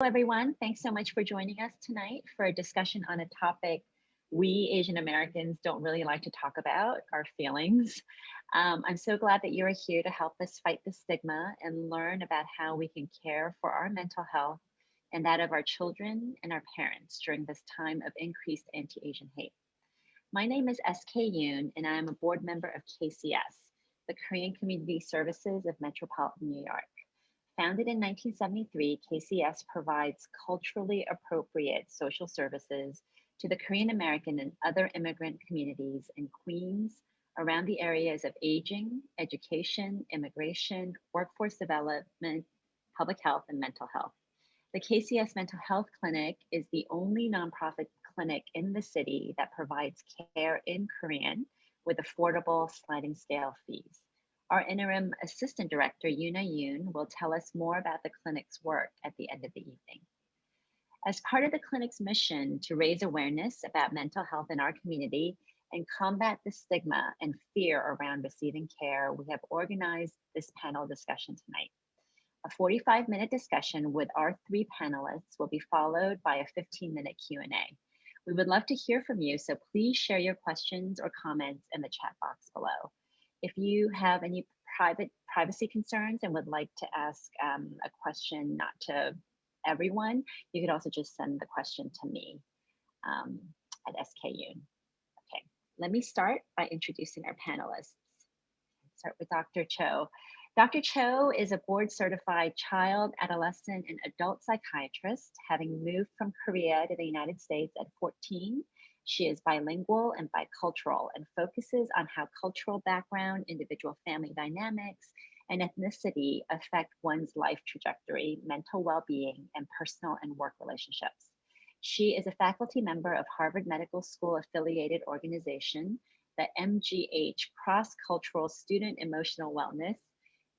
Hello, everyone. Thanks so much for joining us tonight for a discussion on a topic we Asian Americans don't really like to talk about, our feelings. I'm so glad that you're here to help us fight the stigma and learn about how we can care for our mental health and that of our children and our parents during this time of increased anti-Asian hate. My name is SK Yoon, and I am a board member of KCS, the Korean Community Services of Metropolitan New York. Founded in 1973, KCS provides culturally appropriate social services to the Korean American and other immigrant communities in Queens, around the areas of aging, education, immigration, workforce development, public health, and mental health. The KCS Mental Health Clinic is the only nonprofit clinic in the city that provides care in Korean with affordable sliding scale fees. Our interim assistant director, Yuna Yoon, will tell us more about the clinic's work at the end of the evening. As part of the clinic's mission to raise awareness about mental health in our community and combat the stigma and fear around receiving care, we have organized this panel discussion tonight. A 45-minute discussion with our three panelists will be followed by a 15-minute Q&A. We would love to hear from you, so please share your questions or comments in the chat box below. If you have any privacy concerns and would like to ask a question not to everyone, you could also just send the question to me at SKU. Okay, let me start by introducing our panelists. Let's start with Dr. Cho. Dr. Cho is a board certified child, adolescent, and adult psychiatrist, having moved from Korea to the United States at 14. She is bilingual and bicultural and focuses on how cultural background, individual family dynamics, and ethnicity affect one's life trajectory, mental well-being, and personal and work relationships. She is a faculty member of Harvard Medical School affiliated organization, the MGH Cross-Cultural Student Emotional Wellness,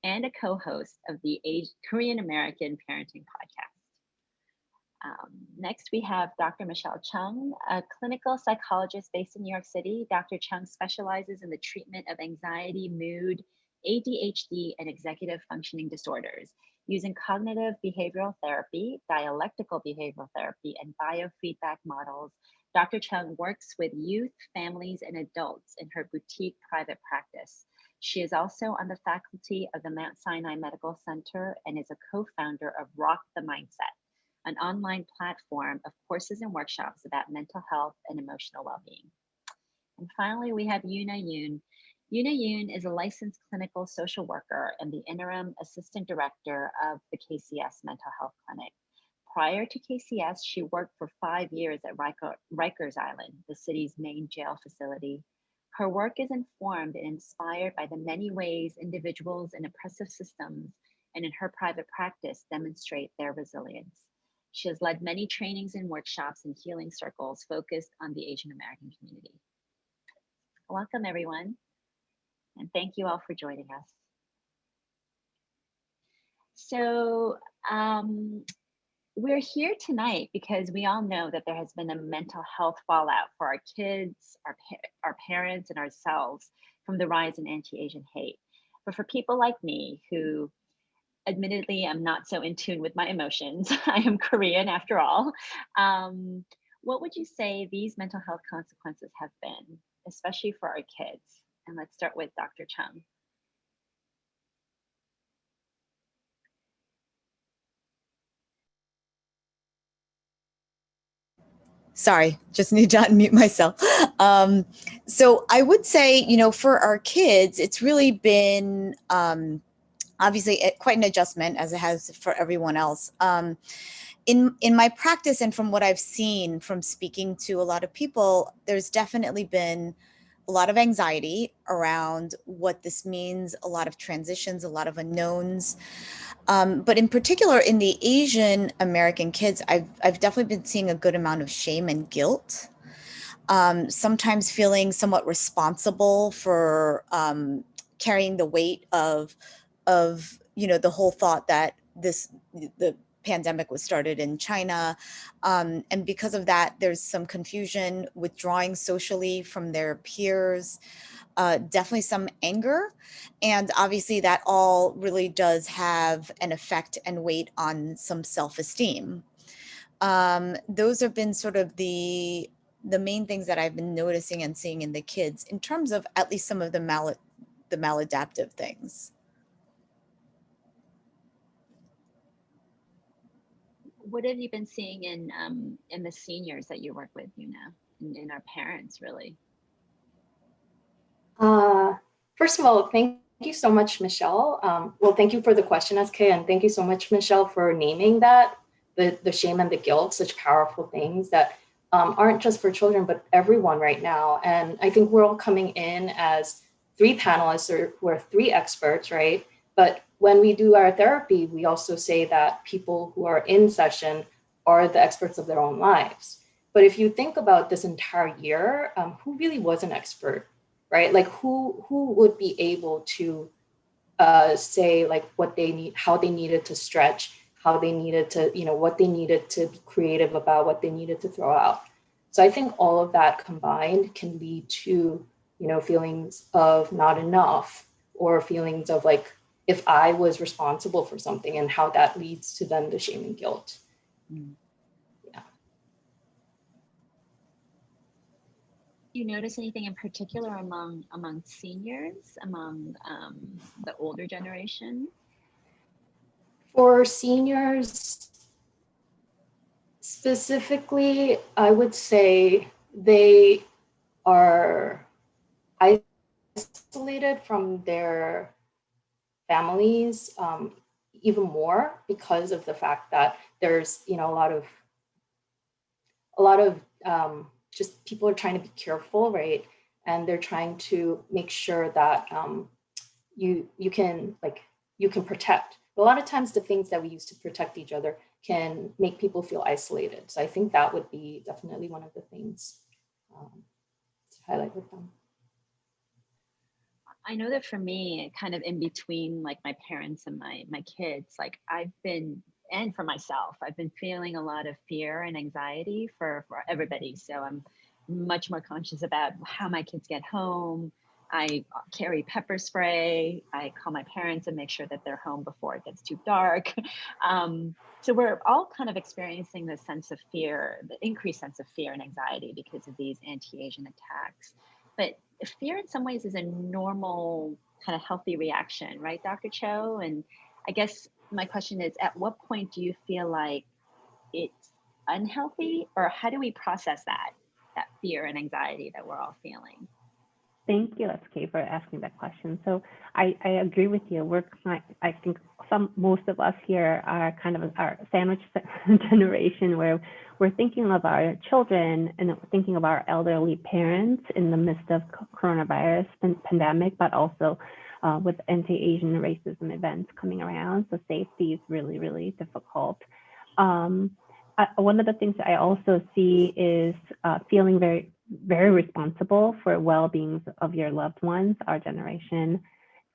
and a co-host of the Korean American Parenting Podcast. Next, we have Dr. Michelle Chung, a clinical psychologist based in New York City. Dr. Chung specializes in the treatment of anxiety, mood, ADHD, and executive functioning disorders using cognitive behavioral therapy, dialectical behavioral therapy, and biofeedback models. Dr. Chung works with youth, families, and adults in her boutique private practice. She is also on the faculty of the Mount Sinai Medical Center and is a co-founder of Rock the Mindset, an online platform of courses and workshops about mental health and emotional well-being. And finally, we have Yuna Yoon. Yuna Yoon is a licensed clinical social worker and the interim assistant director of the KCS Mental Health Clinic. Prior to KCS, she worked for 5 years at Rikers Island, the city's main jail facility. Her work is informed and inspired by the many ways individuals in oppressive systems and in her private practice demonstrate their resilience. She has led many trainings and workshops and healing circles focused on the Asian American community. Welcome, everyone, and thank you all for joining us. So we're here tonight because we all know that there has been a mental health fallout for our kids, our parents, and ourselves from the rise in anti-Asian hate. But for people like me who admittedly, I'm not so in tune with my emotions. I am Korean after all. What would you say these mental health consequences have been, especially for our kids? And let's start with Dr. Chung. Sorry, just need to unmute myself. So I would say, for our kids, it's really been obviously quite an adjustment, as it has for everyone else. In my practice and from what I've seen from speaking to a lot of people, there's definitely been a lot of anxiety around what this means, a lot of transitions, a lot of unknowns. But in particular, in the Asian American kids, I've definitely been seeing a good amount of shame and guilt. Sometimes feeling somewhat responsible for carrying the weight of the whole thought that the pandemic was started in China. And because of that, there's some confusion, withdrawing socially from their peers, definitely some anger. And obviously that all really does have an effect and weight on some self-esteem. those have been sort of the main things that I've been noticing and seeing in the kids in terms of at least some of the maladaptive things. What have you been seeing in the seniors that you work with, in our parents, really? First of all, thank you so much, Michelle. Well, thank you for the question, SK, and thank you so much, Michelle, for naming that, the shame and the guilt, such powerful things that aren't just for children, but everyone right now. And I think we're all coming in as three panelists, or we're three experts, right? But when we do our therapy, we also say that people who are in session are the experts of their own lives. But if you think about this entire year, who really was an expert, right? Like who would be able to say like what they need, how they needed to stretch, how they needed to, what they needed to be creative about, what they needed to throw out. So I think all of that combined can lead to, feelings of not enough, or feelings of like, if I was responsible for something, and how that leads to then the shame and guilt. Mm. Yeah. Do you notice anything in particular among seniors, among the older generation? For seniors specifically, I would say they are isolated from their families even more, because of the fact that there's a lot of just people are trying to be careful, right? And they're trying to make sure that you can protect. But a lot of times the things that we use to protect each other can make people feel isolated. So I think that would be definitely one of the things to highlight with them. I know that for me, kind of in between like my parents and my kids, like and for myself, I've been feeling a lot of fear and anxiety for everybody. So I'm much more conscious about how my kids get home. I carry pepper spray. I call my parents and make sure that they're home before it gets too dark. So we're all kind of experiencing this sense of fear, the increased sense of fear and anxiety because of these anti-Asian attacks. But fear in some ways is a normal kind of healthy reaction, right, Dr. Cho? And I guess my question is, at what point do you feel like it's unhealthy, or how do we process that fear and anxiety that we're all feeling? Thank you, SK, for asking that question. So I agree with you. I think most of us here are kind of our sandwich generation, where we're thinking of our children and thinking of our elderly parents in the midst of coronavirus pandemic, but also with anti-Asian racism events coming around. So safety is really, really difficult. One of the things I also see is feeling very, very responsible for well-being of your loved ones, our generation.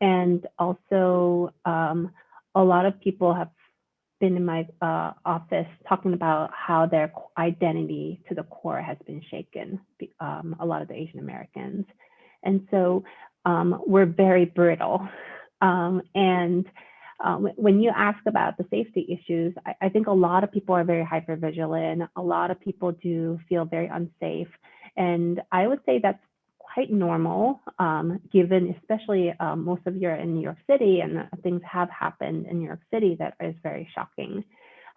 And also a lot of people have been in my office talking about how their identity to the core has been shaken, a lot of the Asian Americans. And so we're very brittle. When you ask about the safety issues, I think a lot of people are very hypervigilant. A lot of people do feel very unsafe. And I would say that's quite normal, given especially most of you are in New York City, and things have happened in New York City that is very shocking.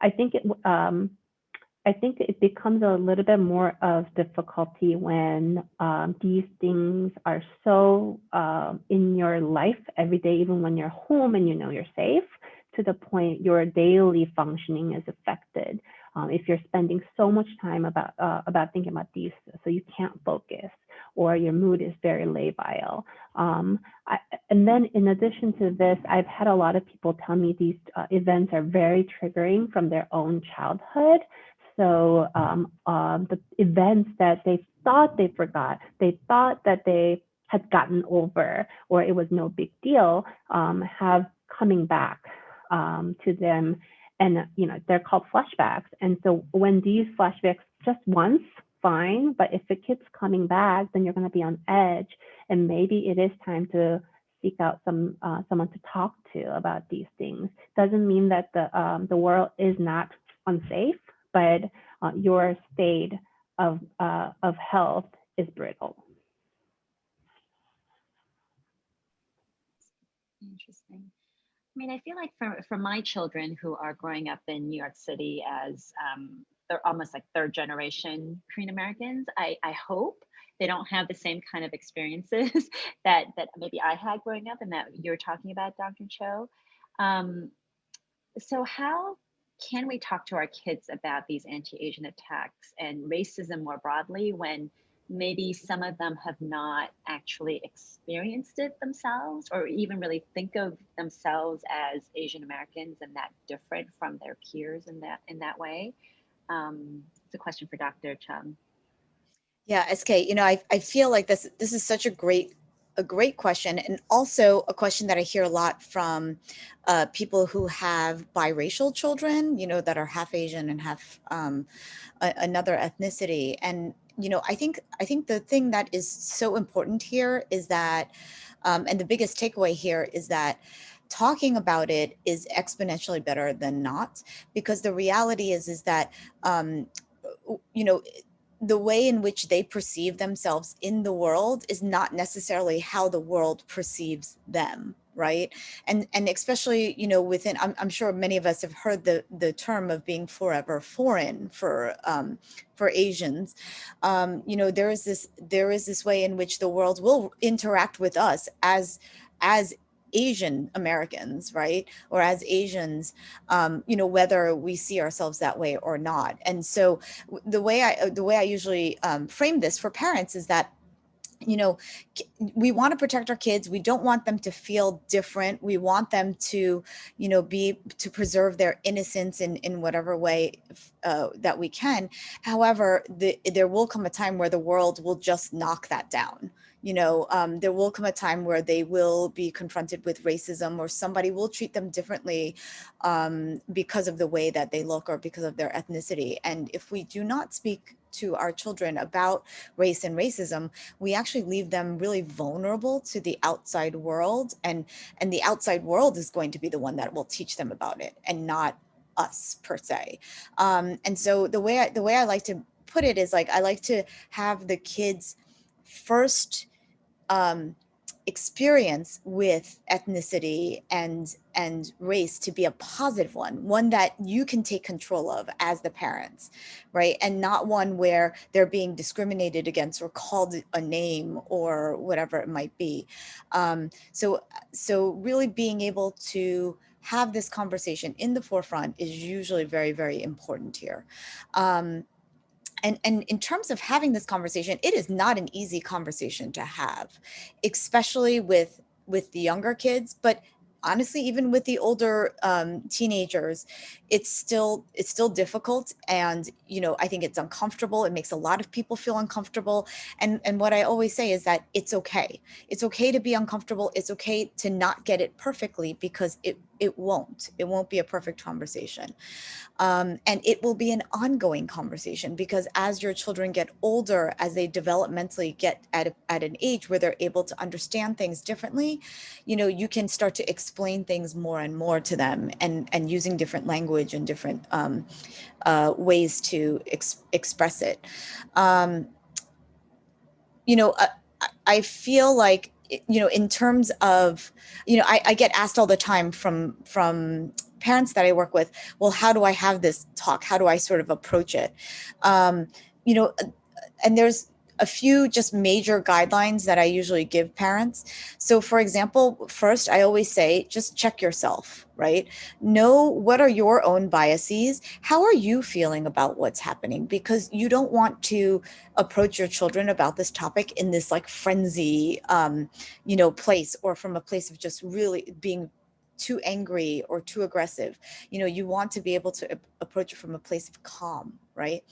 I think it becomes a little bit more of difficulty when these things are so in your life every day, even when you're home and you know you're safe, to the point your daily functioning is affected. If you're spending so much time about thinking about these, so you can't focus, or your mood is very labile. And then in addition to this, I've had a lot of people tell me these events are very triggering from their own childhood. So the events that they thought they forgot, they thought that they had gotten over, or it was no big deal, have coming back to them. And they're called flashbacks. And so when these flashbacks just once, fine, but if it keeps coming back, then you're going to be on edge, and maybe it is time to seek out someone to talk to about these things. Doesn't mean that the world is not unsafe, but your state of health is brittle. Interesting. I mean, I feel like for my children who are growing up in New York City as they're almost like third generation Korean Americans, I hope they don't have the same kind of experiences that maybe I had growing up and that you're talking about, Dr. Cho. So how can we talk to our kids about these anti-Asian attacks and racism more broadly when maybe some of them have not actually experienced it themselves or even really think of themselves as Asian Americans and that different from their peers in that way? It's a question for Dr. Chung. Yeah, SK, I feel like this is such a great question, and also a question that I hear a lot from people who have biracial children, that are half Asian and half another ethnicity. And I think the thing that is so important here is that, and the biggest takeaway here is that talking about it is exponentially better than not, because the reality is that the way in which they perceive themselves in the world is not necessarily how the world perceives them, right? And especially, within, I'm sure many of us have heard the term of being forever foreign for Asians. There is this way in which the world will interact with us as Asian Americans, right? Or as Asians, whether we see ourselves that way or not. And so the way I usually frame this for parents is that, we want to protect our kids. We don't want them to feel different. We want them to, to preserve their innocence in whatever way that we can. However, there will come a time where the world will just knock that down. There will come a time where they will be confronted with racism, or somebody will treat them differently because of the way that they look or because of their ethnicity. And if we do not speak to our children about race and racism, we actually leave them really vulnerable to the outside world, and the outside world is going to be the one that will teach them about it, and not us per se. And so the way I like to put it is, like, I like to have the kids first experience with ethnicity and race to be a positive one that you can take control of as the parents, right? And not one where they're being discriminated against or called a name or whatever it might be. So really being able to have this conversation in the forefront is usually very, very important here. And in terms of having this conversation, it is not an easy conversation to have, especially with the younger kids, but honestly, even with the older teenagers, it's still difficult. And, I think it's uncomfortable. It makes a lot of people feel uncomfortable. And what I always say is that it's okay. It's okay to be uncomfortable. It's okay to not get it perfectly, because it won't be a perfect conversation. And it will be an ongoing conversation, because as your children get older, as they developmentally get at an age where they're able to understand things differently, you can start to explain things more and more to them, and using different language and different ways to express it. I feel like, in terms of, I get asked all the time from parents that I work with, well, how do I have this talk? How do I sort of approach it? And there's a few just major guidelines that I usually give parents. So for example, first, I always say, just check yourself, right? Know what are your own biases. How are you feeling about what's happening? Because you don't want to approach your children about this topic in this like frenzy, place, or from a place of just really being too angry or too aggressive. You want to be able to approach it from a place of calm, right?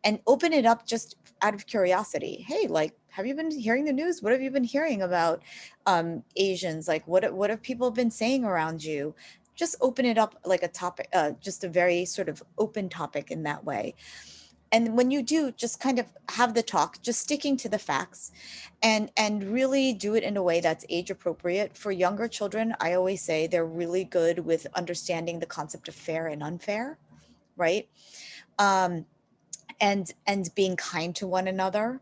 And open it up just out of curiosity. Hey, like, have you been hearing the news? What have you been hearing about Asians? Like, what have people been saying around you? Just open it up like a topic, just a very sort of open topic in that way. And when you do, just kind of have the talk, just sticking to the facts, and really do it in a way that's age appropriate. For younger children, I always say they're really good with understanding the concept of fair and unfair, right? and being kind to one another.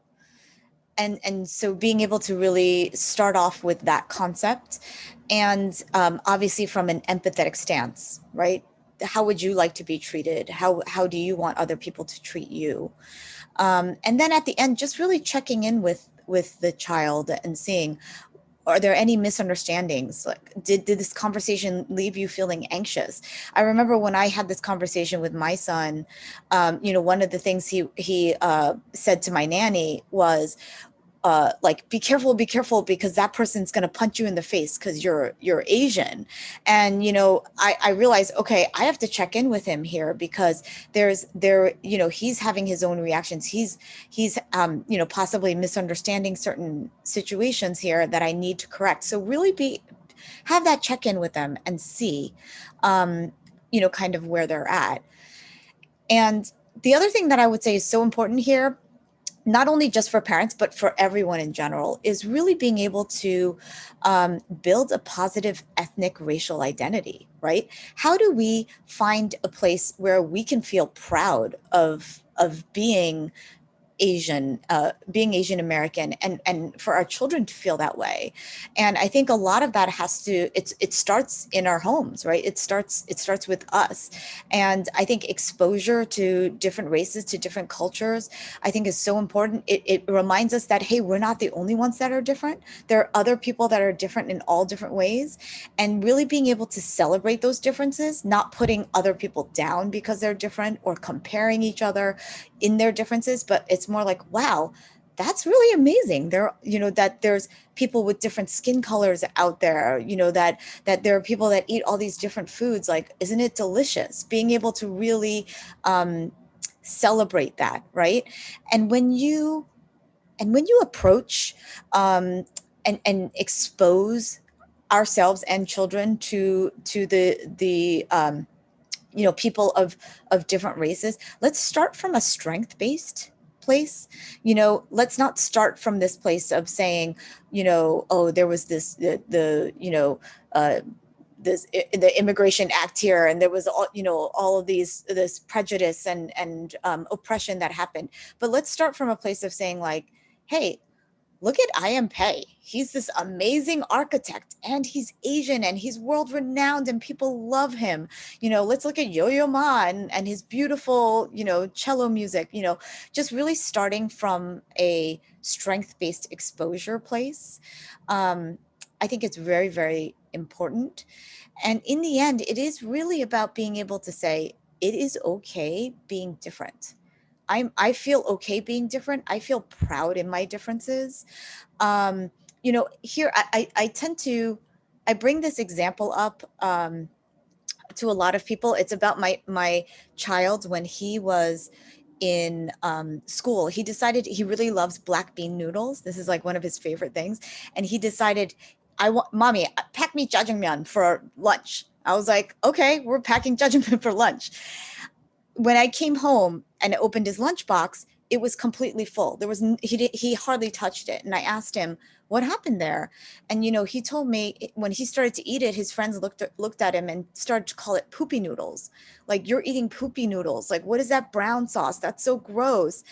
And so being able to really start off with that concept, and obviously from an empathetic stance, right? How would you like to be treated? How do you want other people to treat you? And then at the end, just really checking in with the child and seeing, are there any misunderstandings? Like, did this conversation leave you feeling anxious? I remember when I had this conversation with my son, one of the things he said to my nanny was, like, be careful, because that person's going to punch you in the face because you're Asian. And, I realized, okay, I have to check in with him here, because he's having his own reactions. He's possibly misunderstanding certain situations here that I need to correct. So really have that check in with them and see, kind of where they're at. And the other thing that I would say is so important here, not only just for parents, but for everyone in general, is really being able to build a positive ethnic racial identity, right? How do we find a place where we can feel proud of being Asian, being Asian American, and for our children to feel that way? And I think a lot of that it starts in our homes, right? It starts with us. And I think exposure to different races, to different cultures, I think is so important. It reminds us that, hey, we're not the only ones that are different. There are other people that are different in all different ways, and really being able to celebrate those differences, not putting other people down because they're different or comparing each other in their differences, but it's more like, wow, that's really amazing. That there's people with different skin colors out there, that there are people that eat all these different foods. Like, isn't it delicious? Being able to really celebrate that, right? And when you approach and expose ourselves and children to the people of different races, let's start from a strength-based place. Let's not start from this place of saying, oh, there was this the Immigration Act here, and there was all of this prejudice and oppression that happened. But let's start from a place of saying, like, hey, look at I.M. Pei. He's this amazing architect, and he's Asian, and he's world renowned, and people love him. Let's look at Yo-Yo Ma and his beautiful, cello music. Just really starting from a strength-based exposure place. I think it's very, very important. And in the end, it is really about being able to say, it is okay being different. I feel okay being different. I feel proud in my differences. Here I bring this example up to a lot of people. It's about my child. When he was in school, he decided he really loves black bean noodles. This is like one of his favorite things. And he decided, Mommy, pack me jjajangmyeon for lunch. I was like, okay, we're packing jjajangmyeon for lunch. When I came home and opened his lunchbox, it was completely full. He hardly touched it. And I asked him, what happened there? And, he told me when he started to eat it, his friends looked at him and started to call it poopy noodles. Like, you're eating poopy noodles. Like, what is that brown sauce? That's so gross.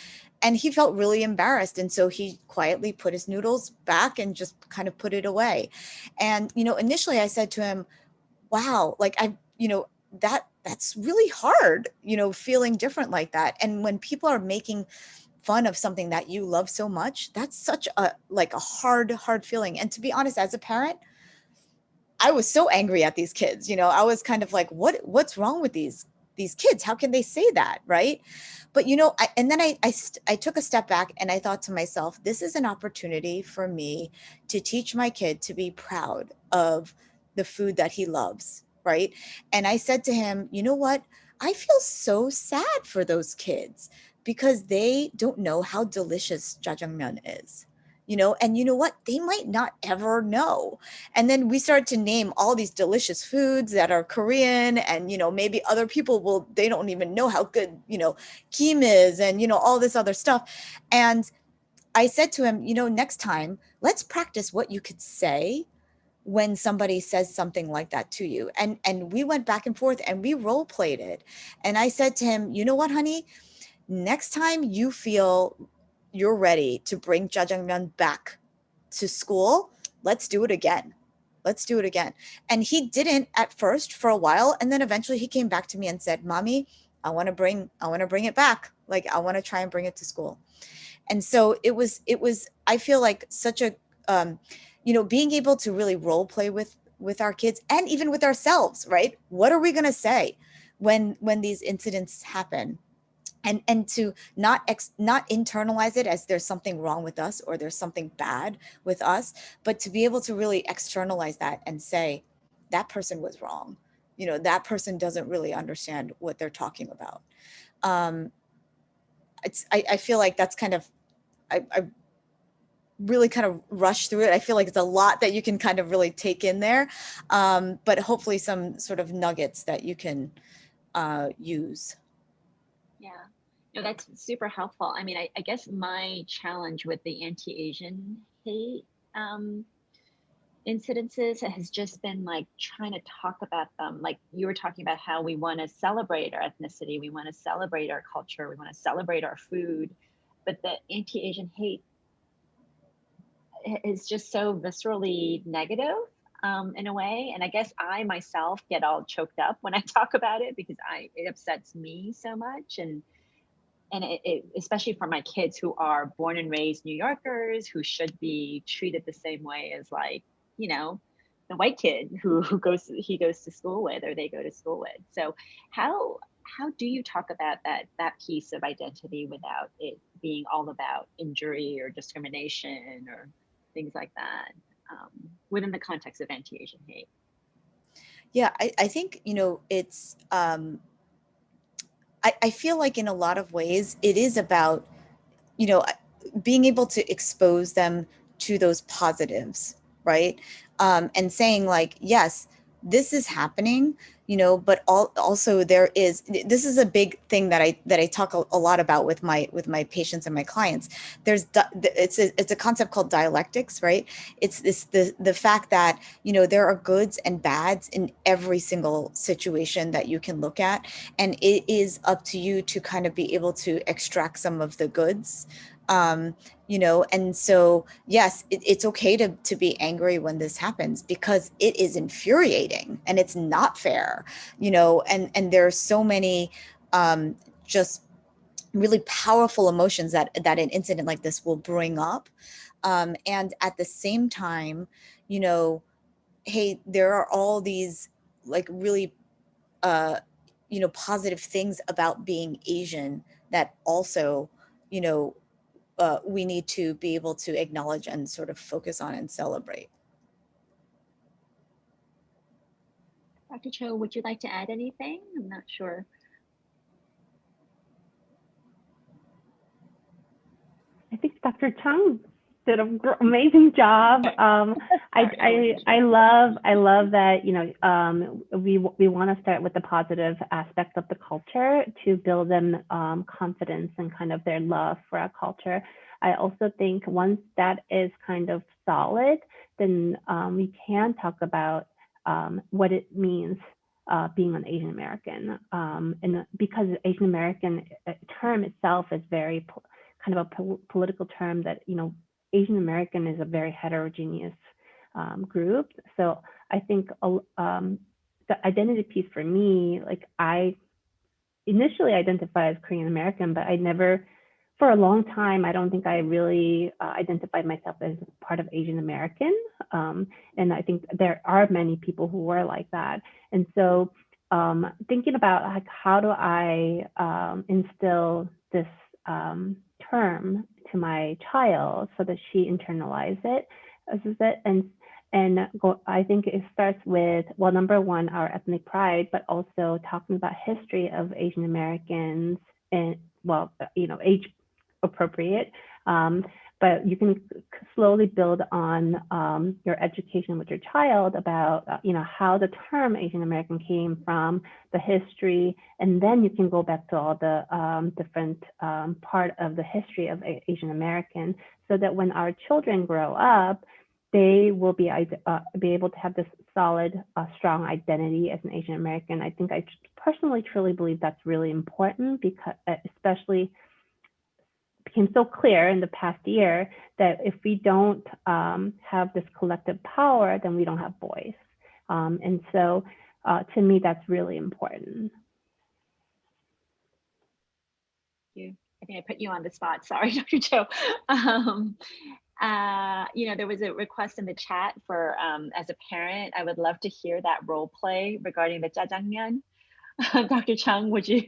And he felt really embarrassed. And so he quietly put his noodles back and just kind of put it away. And, initially I said to him, wow, like that's really hard, feeling different like that. And when people are making fun of something that you love so much, that's such a hard feeling. And to be honest, as a parent, I was so angry at these kids. I was kind of like, what's wrong with these kids? How can they say that? Right. But, I took a step back and I thought to myself, this is an opportunity for me to teach my kid to be proud of the food that he loves. Right. And I said to him, you know what? I feel so sad for those kids because they don't know how delicious jjajangmyeon is. And you know what? They might not ever know. And then we started to name all these delicious foods that are Korean, and, maybe other people they don't even know how good, kim is, and, all this other stuff. And I said to him, next time, let's practice what you could say when somebody says something like that to you. And we went back and forth and we role played it. And I said to him, you know what, honey, next time you feel you're ready to bring jjajangmyeon back to school, let's do it again. Let's do it again. And he didn't at first for a while. And then eventually he came back to me and said, Mommy, I want to bring it back. Like, I want to try and bring it to school. And so it was, I feel like such a, being able to really role play with our kids and even with ourselves, right? What are we going to say when these incidents happen? And to not internalize it as there's something wrong with us or there's something bad with us, but to be able to really externalize that and say, that person was wrong. That person doesn't really understand what they're talking about. I feel like that's kind of, I really kind of rushed through it. I feel like it's a lot that you can kind of really take in there, but hopefully some sort of nuggets that you can use. Yeah, no, that's super helpful. I mean, I guess my challenge with the anti-Asian hate incidences has just been like trying to talk about them. Like you were talking about how we want to celebrate our ethnicity, we want to celebrate our culture, we want to celebrate our food, but the anti-Asian hate is just so viscerally negative in a way. And I guess I myself get all choked up when I talk about it because it upsets me so much. And it especially for my kids who are born and raised New Yorkers, who should be treated the same way as, like, the white kid who goes to school with, or they go to school with. So how do you talk about that piece of identity without it being all about injury or discrimination or things like that, within the context of anti-Asian hate? Yeah, I think, it's, I feel like in a lot of ways it is about, being able to expose them to those positives, right? And saying like, yes, this is happening, but also this is a big thing that I talk a lot about with my patients and my clients. It's a concept called dialectics, right? It's the fact that, there are goods and bads in every single situation that you can look at. And it is up to you to kind of be able to extract some of the goods. And so, yes, it's okay to be angry when this happens because it is infuriating and it's not fair, and there are so many just really powerful emotions that an incident like this will bring up. And at the same time, hey, there are all these like really, positive things about being Asian that also, we need to be able to acknowledge and sort of focus on and celebrate. Dr. Cho, would you like to add anything? I'm not sure. I think Dr. Chung did an amazing job. I love that, we want to start with the positive aspect of the culture to build them confidence and kind of their love for our culture. I also think once that is kind of solid, then we can talk about what it means being an Asian American. And because Asian American term itself is very kind of a political term that, Asian American is a very heterogeneous group. So I think the identity piece for me, like I initially identify as Korean American, but I never, for a long time, I don't think I really identified myself as part of Asian American. And I think there are many people who were like that. And so thinking about like, how do I instill this term to my child so that she internalize it, I think it starts with, well, number one, our ethnic pride, but also talking about history of Asian Americans and, well, age appropriate. But you can slowly build on your education with your child about, how the term Asian American came from, the history, and then you can go back to all the different part of the history of Asian American, so that when our children grow up, they will be able to have this solid, strong identity as an Asian American. I think I personally truly believe that's really important, because especially became so clear in the past year that if we don't have this collective power, then we don't have voice. And so to me, that's really important. I think I put you on the spot. Sorry, Dr. Cho. There was a request in the chat for, as a parent, I would love to hear that role play regarding the jjajangmyeon. Dr. Chung, would you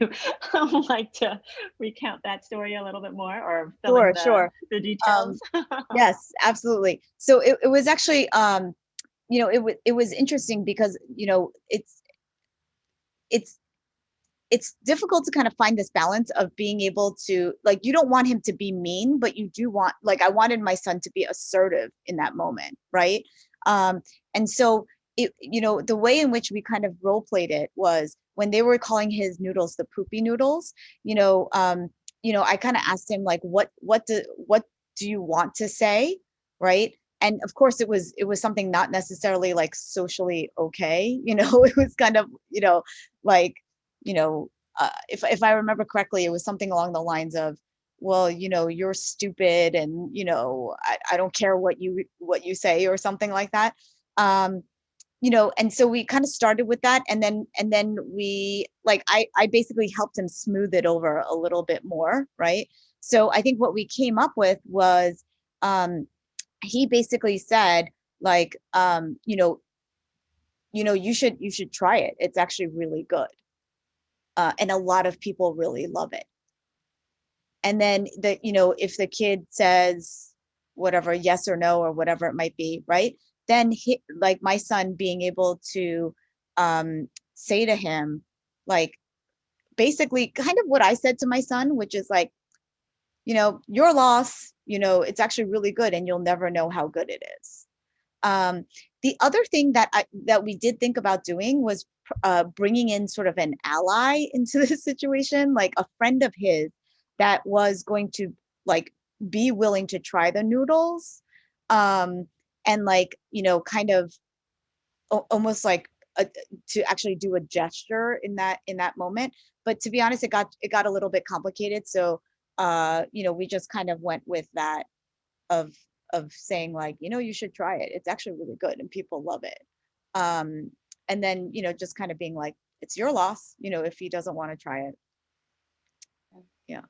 like to recount that story a little bit more, or fill in the details? Yes, absolutely. So it was actually, it was interesting because, it's difficult to kind of find this balance of being able to, like, you don't want him to be mean, but you do want, like, I wanted my son to be assertive in that moment, right? And so the way in which we kind of role played it was when they were calling his noodles the poopy noodles, I kind of asked him, like, what do you want to say, right? And of course it was something not necessarily like socially okay, it was kind of, like, if I remember correctly, it was something along the lines of, well, you're stupid, and I don't care what you say, or something like that. And so we kind of started with that, and then we, like, I basically helped him smooth it over a little bit more, right? So I think what we came up with was, he basically said, like, you should try it. It's actually really good. And a lot of people really love it. And then if the kid says whatever, yes or no, or whatever it might be, right? Then like my son being able to say to him, like, basically kind of what I said to my son, which is like, your loss, it's actually really good, and you'll never know how good it is. The other thing that we did think about doing was bringing in sort of an ally into this situation, like a friend of his that was going to, like, be willing to try the noodles, and, like, kind of almost like to actually do a gesture in that moment. But to be honest, it got a little bit complicated, so we just kind of went with that of saying, like, you should try it. It's actually really good, and people love it. And then, just kind of being like, it's your loss, if he doesn't want to try it. Yeah.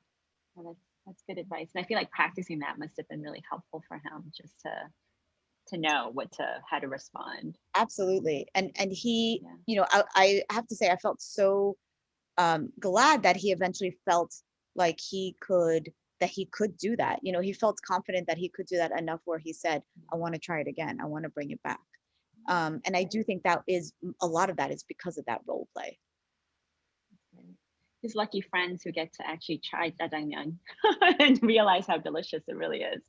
Well, that's good advice. And I feel like practicing that must have been really helpful for him, just to know how to respond. Absolutely. And he, I have to say, I felt so glad that he eventually felt like he could do that. He felt confident that he could do that enough where he said, I want to try it again. I want to bring it back. And I do think that is a lot of that is because of that role play. His lucky friends who get to actually try jjajangmyeon and realize how delicious it really is.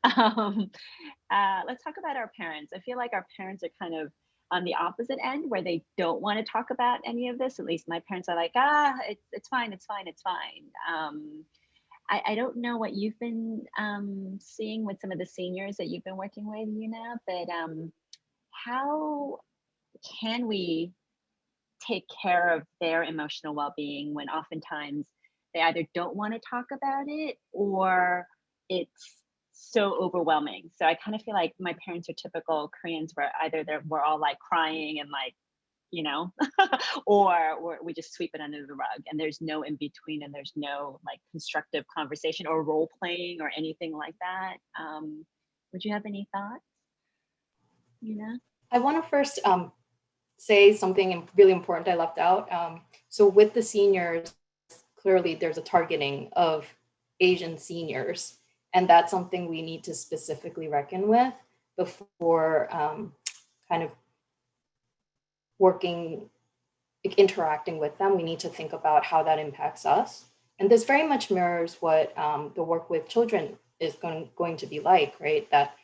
Let's talk about our parents. I feel like our parents are kind of on the opposite end, where they don't want to talk about any of this. At least my parents are like, it's fine. I don't know what you've been seeing with some of the seniors that you've been working with, but how can we take care of their emotional well-being when oftentimes they either don't want to talk about it, or it's so overwhelming? So I kind of feel like my parents are typical Koreans, where either we're all like crying and like, or we just sweep it under the rug, and there's no in between, and there's no like constructive conversation or role playing or anything like that. Would you have any thoughts? I want to first say something really important I left out. So with the seniors, clearly there's a targeting of Asian seniors, and that's something we need to specifically reckon with before kind of interacting with them. We need to think about how that impacts us. And this very much mirrors what the work with children is going to be like, right? That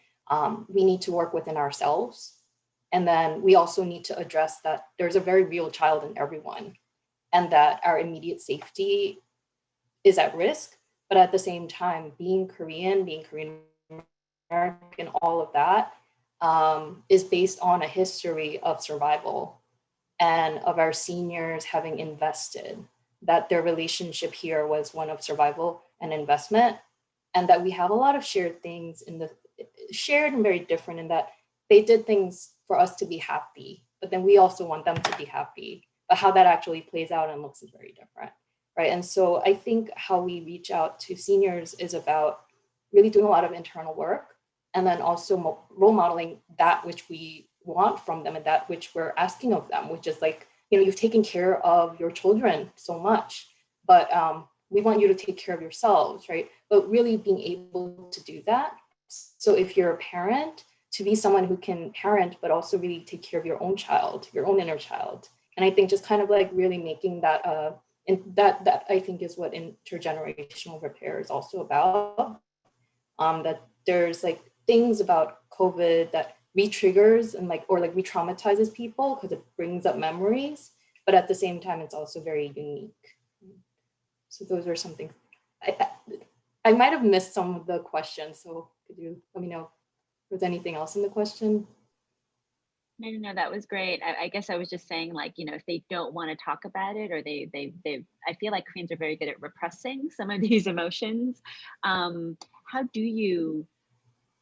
we need to work within ourselves. And then we also need to address that there's a very real child in everyone, and that our immediate safety is at risk. But at the same time, being Korean American, all of that, is based on a history of survival and of our seniors having invested, that their relationship here was one of survival and investment, and that we have a lot of shared things shared and very different in that they did things for us to be happy, but then we also want them to be happy. But how that actually plays out and looks is very different, right? And so I think how we reach out to seniors is about really doing a lot of internal work, and then also role modeling that which we want from them and that which we're asking of them, which is like, you've taken care of your children so much, but we want you to take care of yourselves, right? But really being able to do that. So if you're a parent, to be someone who can parent, but also really take care of your own child, your own inner child. And I think just kind of like really making that, and that I think is what intergenerational repair is also about. That there's like things about COVID that re-triggers and or re-traumatizes people because it brings up memories, but at the same time, it's also very unique. So those are some things. I might have missed some of the questions, so could you let me know if there's anything else in the question? No, that was great. I guess I was just saying, if they don't want to talk about it, or I feel like Koreans are very good at repressing some of these emotions. How do you,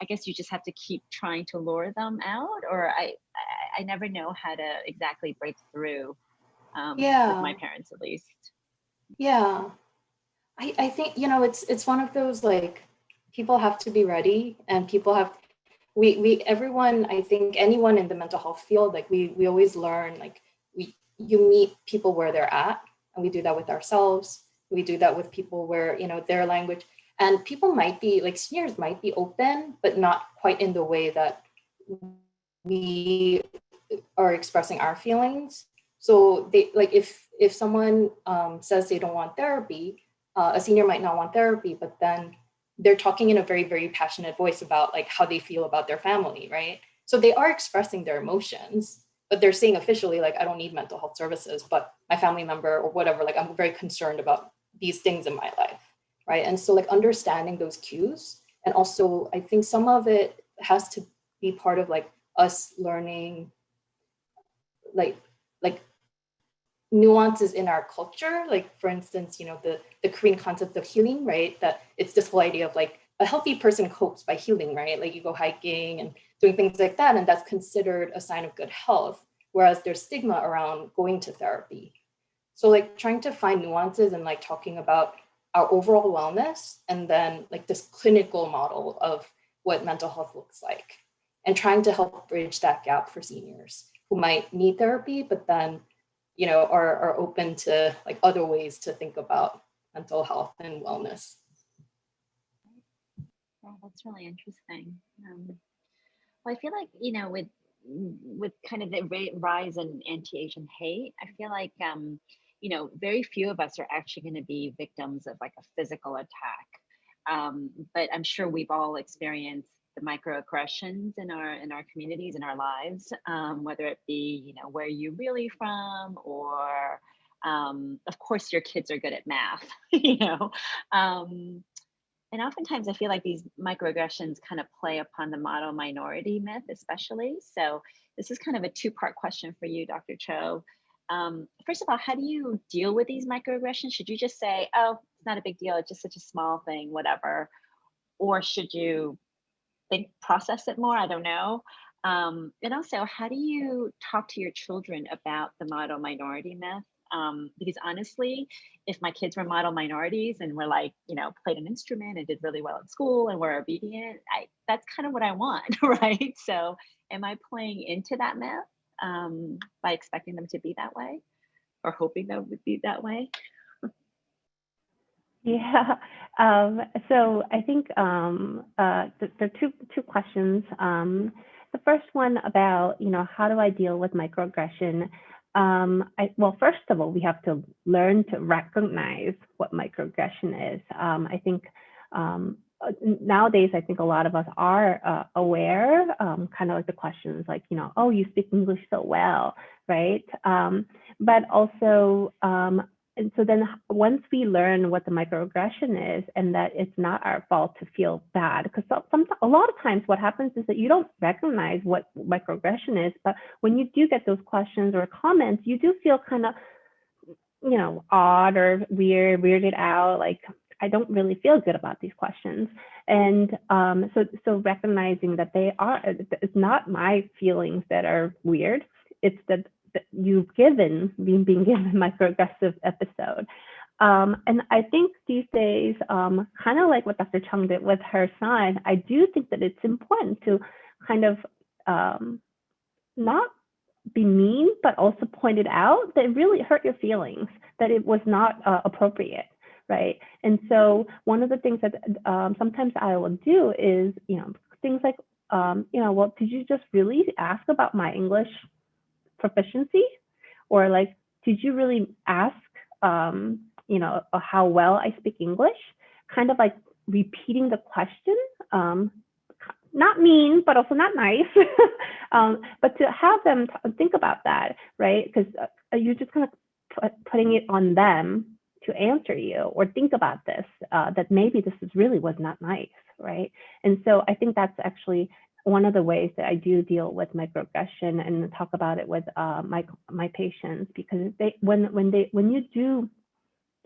I guess you just have to keep trying to lure them out, or I never know how to exactly break through with my parents, at least. Yeah, I think, it's one of those, people have to be ready, and people have, everyone, I think anyone in the mental health field, we always learn, you meet people where they're at, and we do that with ourselves. We do that with people where, their language, and people might be, seniors might be open, but not quite in the way that we are expressing our feelings. So they, if someone says they don't want therapy, a senior might not want therapy, but then they're talking in a very, very passionate voice about how they feel about their family, right? So they are expressing their emotions, but they're saying officially, I don't need mental health services, but my family member or whatever, I'm very concerned about these things in my life, right? And so understanding those cues, and also I think some of it has to be part of us learning nuances in our culture, for instance, the Korean concept of healing, right? That it's this whole idea of a healthy person copes by healing, right? You go hiking and doing things like that, and that's considered a sign of good health, whereas there's stigma around going to therapy. So trying to find nuances and talking about our overall wellness, and then this clinical model of what mental health looks like, and trying to help bridge that gap for seniors who might need therapy, but then are open to other ways to think about mental health and wellness. Oh, that's really interesting. Well, I feel like, with kind of the rise in anti-Asian hate, I feel like, very few of us are actually going to be victims of a physical attack. But I'm sure we've all experienced the microaggressions in our communities, in our lives, whether it be, where you're really from, or of course your kids are good at math, and oftentimes I feel like these microaggressions kind of play upon the model minority myth, especially. So this is kind of a two-part question for you, Dr. Cho. First of all, how do you deal with these microaggressions? Should you just say, oh, it's not a big deal, it's just such a small thing, whatever? Or should you process it more? I don't know. And also, how do you talk to your children about the model minority myth? Because honestly, if my kids were model minorities and were played an instrument and did really well at school and were obedient, that's kind of what I want, right? So am I playing into that myth by expecting them to be that way, or hoping they would be that way? Yeah. So I think there are two questions. The first one about, how do I deal with microaggression? Well, first of all, we have to learn to recognize what microaggression is. I think nowadays, I think a lot of us are aware, kind of the questions oh, you speak English so well, right? But also and so then once we learn what the microaggression is and that it's not our fault to feel bad, because a lot of times what happens is that you don't recognize what microaggression is, but when you do get those questions or comments, you do feel kind of, you know, odd or weirded out, like, I don't really feel good about these questions. And so recognizing that it's not my feelings that are weird, it's that you've being given microaggressive episode. And I think these days, kind of like what Dr. Chung did with her son, I do think that it's important to kind of not be mean, but also point it out that it really hurt your feelings, that it was not appropriate, right? And so one of the things that sometimes I will do is, you know, things like, you know, well, did you just really ask about my English proficiency? Or like, did you really ask, you know, how well I speak English? Kind of like repeating the question, not mean, but also not nice, but to have them think about that, right? Because you're just kind of putting it on them to answer you or think about this, that maybe this was not nice, right? And so I think that's actually one of the ways that I do deal with microaggression and talk about it with my patients, because when you do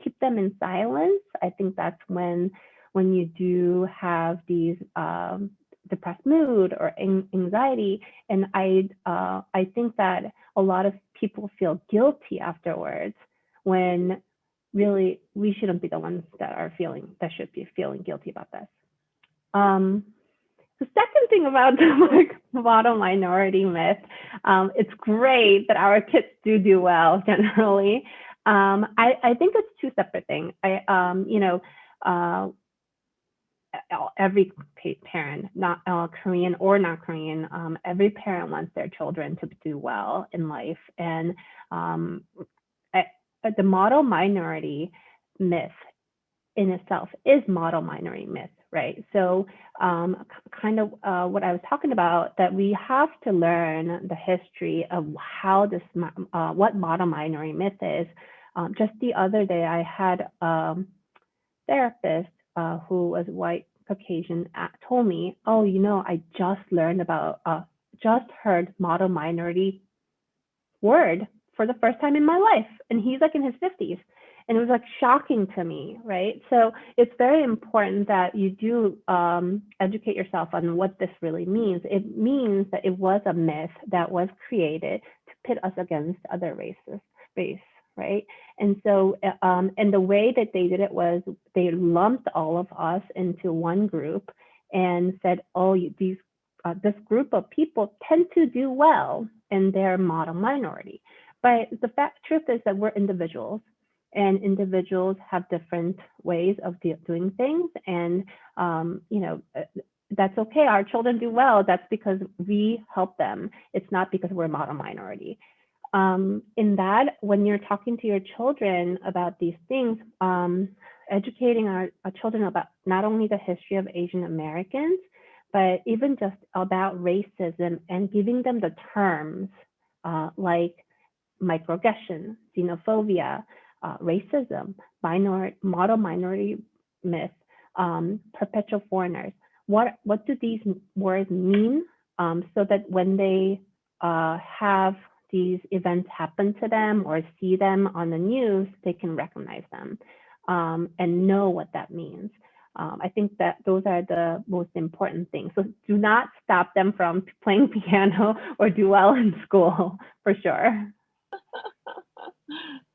keep them in silence, I think that's when you do have these depressed mood or anxiety, and I think that a lot of people feel guilty afterwards when really we shouldn't be the ones that should be feeling guilty about this. The second thing about the model minority myth, it's great that our kids do well generally. I think it's two separate things. You know, every parent, not Korean or not Korean, every parent wants their children to do well in life. And the model minority myth in itself is model minority myth, right? So kind of what I was talking about, that we have to learn the history of how this, what model minority myth is. Just the other day, I had a therapist who was white Caucasian told me, oh, you know, I just learned about, just heard model minority word for the first time in my life. And he's like in his 50s. And it was like shocking to me, right? So it's very important that you do educate yourself on what this really means. It means that it was a myth that was created to pit us against other races, right? And so, and the way that they did it was they lumped all of us into one group and said, oh, this group of people tend to do well and they're model minority. But the truth is that we're individuals, and individuals have different ways of doing things. And, you know, that's okay. Our children do well. That's because we help them. It's not because we're a model minority. In that, when you're talking to your children about these things, educating our children about not only the history of Asian Americans, but even just about racism, and giving them the terms like microaggression, xenophobia, racism, model minority myth, perpetual foreigners. What do these words mean, so that when they have these events happen to them or see them on the news, they can recognize them and know what that means. I think that those are the most important things. So do not stop them from playing piano or do well in school, for sure.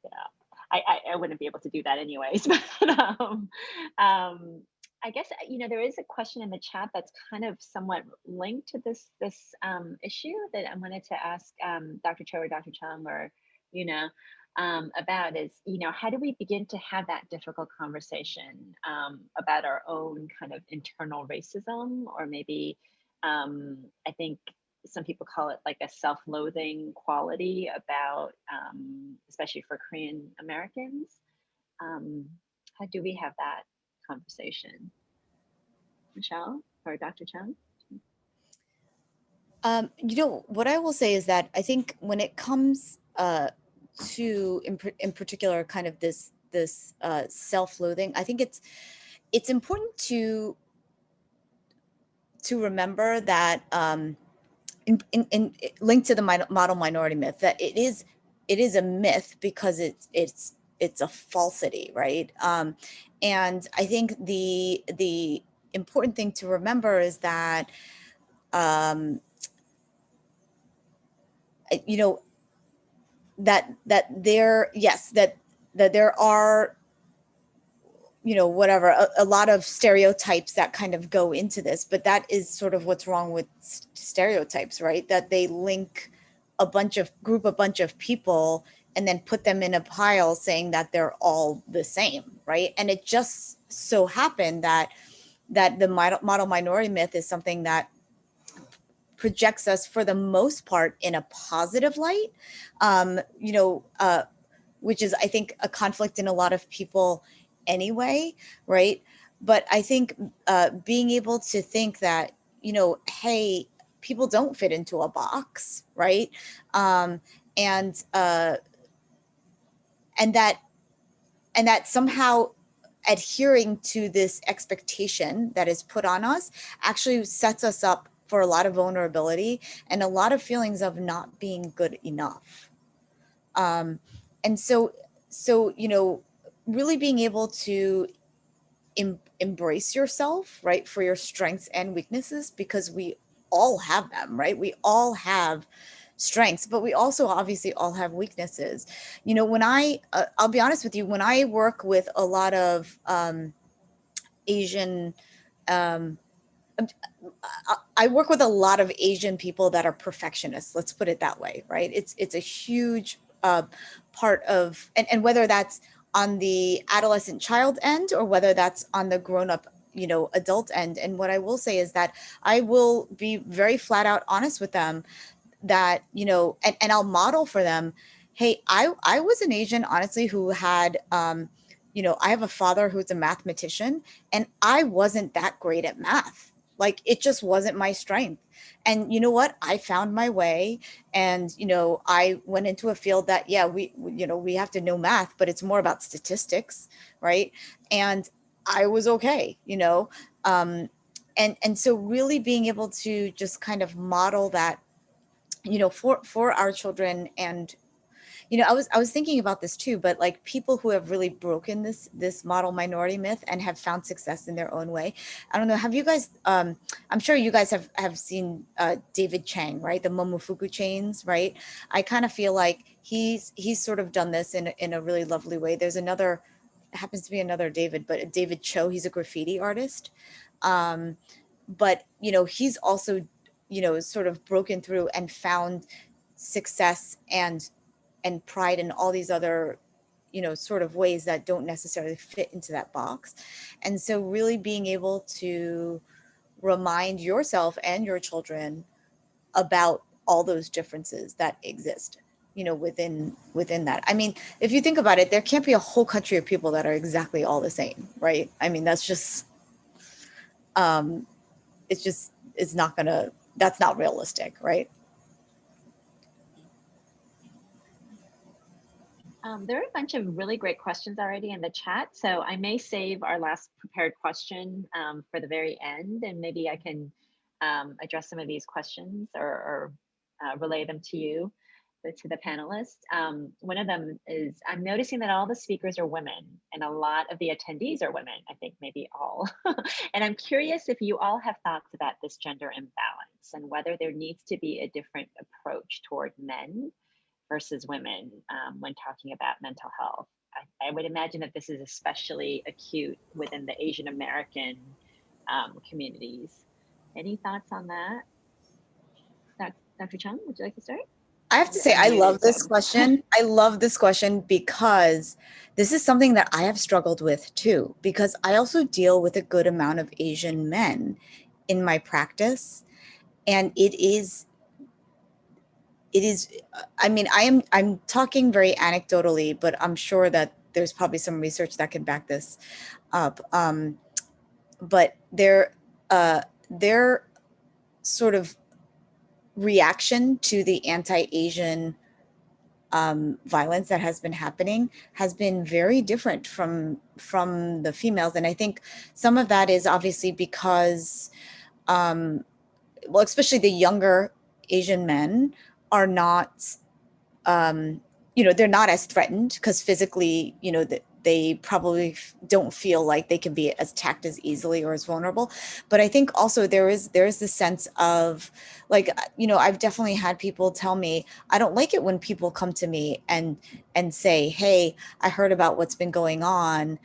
Yeah, I wouldn't be able to do that anyways. But I guess, you know, there is a question in the chat that's kind of somewhat linked to this issue that I wanted to ask Dr. Cho or Dr. Chung, or, you know, about is, you know, how do we begin to have that difficult conversation about our own kind of internal racism, or maybe I think some people call it like a self-loathing quality about, especially for Korean Americans. How do we have that conversation? Michelle or Dr. Chung? You know, what I will say is that I think when it comes to, in particular, kind of this self-loathing, I think it's important to remember that in linked to the model minority myth, that it is a myth because it's a falsity, right? And I think the important thing to remember is that you know, that there, yes, that there are, you know, whatever, a lot of stereotypes that kind of go into this, but that is sort of what's wrong with stereotypes, right? That they group a bunch of people and then put them in a pile saying that they're all the same, right? And it just so happened that the model minority myth is something that projects us for the most part in a positive light, which is, I think, a conflict in a lot of people anyway, right? But I think being able to think that, you know, hey, people don't fit into a box, right? And that somehow adhering to this expectation that is put on us actually sets us up for a lot of vulnerability and a lot of feelings of not being good enough. And so, you know, really being able to embrace yourself, right, for your strengths and weaknesses, because we all have them, right? We all have strengths, but we also obviously all have weaknesses. You know, when I'll be honest with you, when I work with a lot of Asian, um, I work with a lot of Asian people that are perfectionists. Let's put it that way, right? It's a huge part of, and whether that's on the adolescent child end or whether that's on the grown up, you know, adult end. And what I will say is that I will be very flat out honest with them that, you know, and I'll model for them, hey, I was an Asian, honestly, who had, you know, I have a father who's a mathematician, and I wasn't that great at math. Like, it just wasn't my strength. And you know what? I found my way, and, you know, I went into a field that, yeah, you know, we have to know math, but it's more about statistics, right? And I was okay, you know? And so really being able to just kind of model that, you know, for our children. And, you know, I was thinking about this too, but like people who have really broken this model minority myth and have found success in their own way. I don't know, have you guys, I'm sure you guys have seen David Chang, right? The Momofuku chains, right? I kind of feel like he's sort of done this in a really lovely way. There's another, happens to be another David, but David Cho, he's a graffiti artist. But, you know, he's also, you know, sort of broken through and found success and pride in all these other, you know, sort of ways that don't necessarily fit into that box. And so really being able to remind yourself and your children about all those differences that exist, you know, within that. I mean, if you think about it, there can't be a whole country of people that are exactly all the same, right? I mean, that's just it's not gonna, that's not realistic, right? There are a bunch of really great questions already in the chat, so I may save our last prepared question for the very end, and maybe I can address some of these questions or relay them to you, to the panelists. One of them is, I'm noticing that all the speakers are women and a lot of the attendees are women, I think maybe all. And I'm curious if you all have thoughts about this gender imbalance and whether there needs to be a different approach toward men versus women when talking about mental health. I would imagine that this is especially acute within the Asian American communities. Any thoughts on that? Dr. Chung, would you like to start? I have to say, I love this question. I love this question because this is something that I have struggled with too, because I also deal with a good amount of Asian men in my practice. And it is, I mean, I'm talking very anecdotally, but I'm sure that there's probably some research that can back this up. But their sort of reaction to the anti-Asian violence that has been happening has been very different from the females. And I think some of that is obviously because, well, especially the younger Asian men are not, they're not as threatened because physically, they probably don't feel like they can be as attacked as easily or as vulnerable. But I think also there is this sense of like, I've definitely had people tell me, I don't like it when people come to me and say, hey, I heard about what's been going on,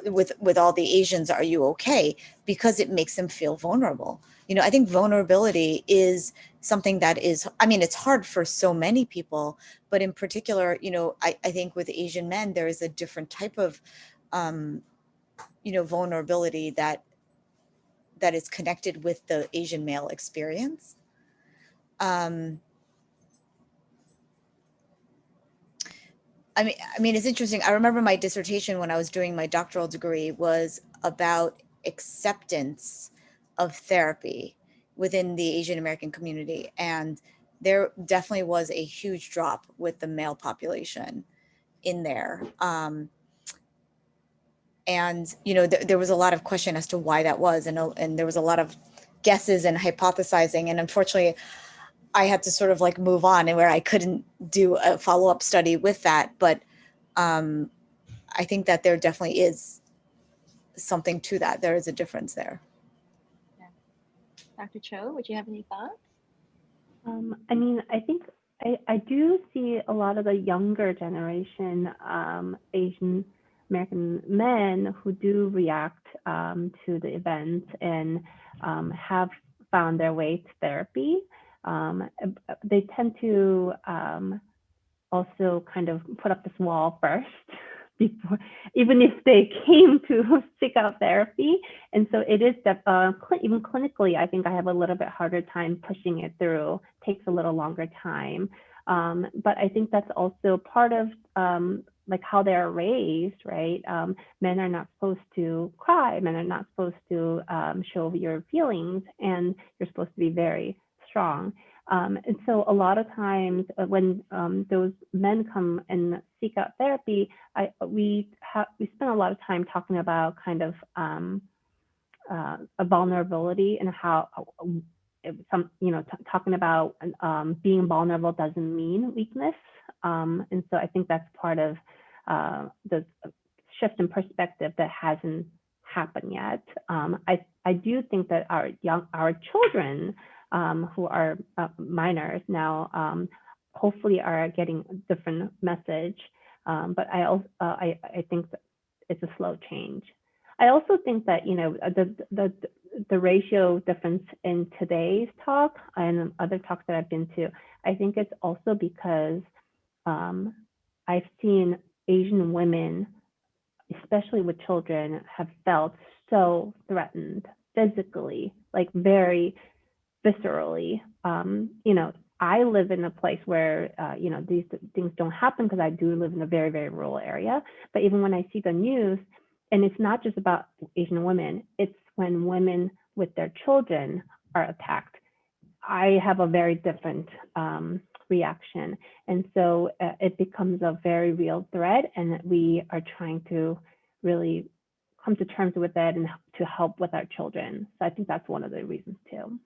with all the Asians, are you okay? Because it makes them feel vulnerable. I think vulnerability is something that is, it's hard for so many people, but in particular, I think with Asian men, there is a different type of, vulnerability that is connected with the Asian male experience. It's interesting. I remember my dissertation when I was doing my doctoral degree was about acceptance of therapy within the Asian American community. And there definitely was a huge drop with the male population in there. There was a lot of question as to why that was. And there was a lot of guesses and hypothesizing. And unfortunately, I had to sort of like move on, and where I couldn't do a follow-up study with that. But I think that there definitely is something to that. There is a difference there. Yeah. Dr. Cho, would you have any thoughts? I think I do see a lot of the younger generation Asian American men who do react to the events and have found their way to therapy. They tend to also kind of put up this wall first before, even if they came to seek out therapy. And so it is even clinically, I think I have a little bit harder time pushing it through, takes a little longer time. But I think that's also part of like how they're raised, right? Men are not supposed to cry. Men are not supposed to show your feelings, and you're supposed to be very strong. And so a lot of times when those men come and seek out therapy, we spend a lot of time talking about kind of a vulnerability and how talking about being vulnerable doesn't mean weakness. And so I think that's part of the shift in perspective that hasn't happened yet. I do think that our children who are minors now hopefully are getting a different message. But I think that it's a slow change. I also think that the ratio difference in today's talk and other talks that I've been to, I think it's also because I've seen Asian women, especially with children, have felt so threatened physically, like very viscerally. I live in a place where these things don't happen because I do live in a very, very rural area. But even when I see the news, and it's not just about Asian women, it's when women with their children are attacked, I have a very different reaction. And so it becomes a very real threat, and we are trying to really come to terms with it and to help with our children. So I think that's one of the reasons too.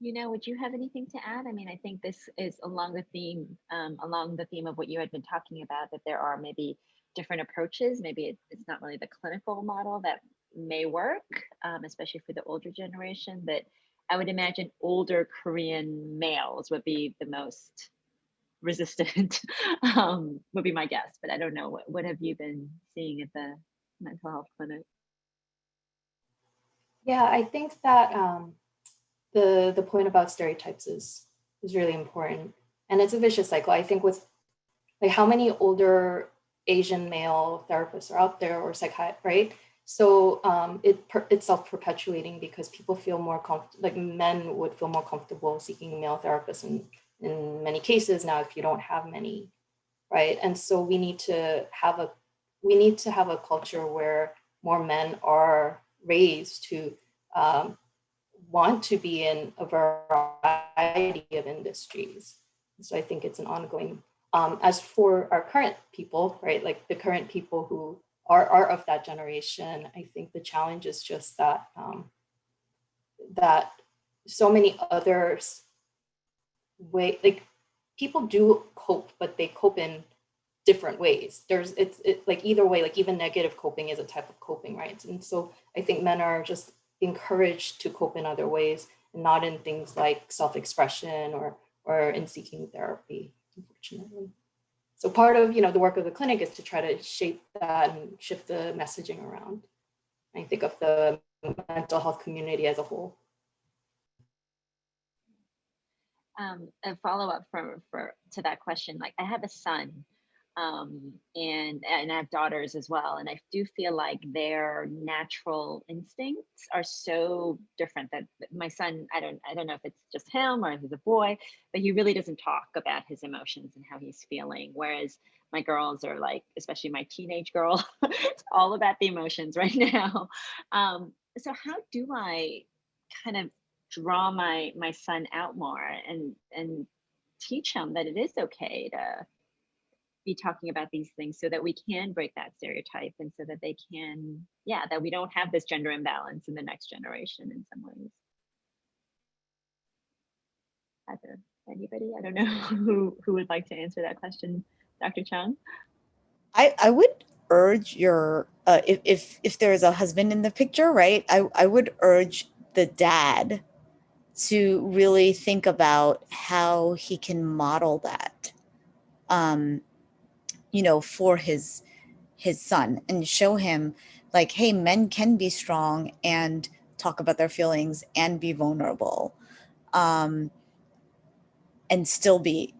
Would you have anything to add? I think this is along the theme of what you had been talking about, that there are maybe different approaches. Maybe it's not really the clinical model that may work, especially for the older generation, but I would imagine older Korean males would be the most resistant, would be my guess, but I don't know. What have you been seeing at the mental health clinic? Yeah, I think that the point about stereotypes is really important, and it's a vicious cycle. I think with like how many older Asian male therapists are out there, or psychiatrists, right? So it's self-perpetuating because people feel more comfortable, like men would feel more comfortable seeking male therapists in many cases now if you don't have many, right? And so we need to have a culture where more men are raised to want to be in a variety of industries. So I think it's an ongoing, as for our current people, right, like the current people who are of that generation, I think the challenge is just that, that so many others like people do cope, but they cope in different ways. It's like either way, like even negative coping is a type of coping, right? And so I think men are just encouraged to cope in other ways, and not in things like self-expression or in seeking therapy, unfortunately. So part of, the work of the clinic is to try to shape that and shift the messaging around. I think of the mental health community as a whole. A follow-up to that question, like I have a son, and I have daughters as well, and I do feel like their natural instincts are so different. That my son, I don't know if it's just him or if he's a boy, but he really doesn't talk about his emotions and how he's feeling, whereas my girls are like, especially my teenage girl, it's all about the emotions right now. So how do I kind of draw my son out more and teach him that it is okay to be talking about these things, so that we can break that stereotype, and so that they can, that we don't have this gender imbalance in the next generation in some ways. Anybody? I don't know who would like to answer that question. Dr. Chung? I would urge your if there is a husband in the picture, right? I would urge the dad to really think about how he can model that, for his son, and show him like, hey, men can be strong and talk about their feelings and be vulnerable, and still be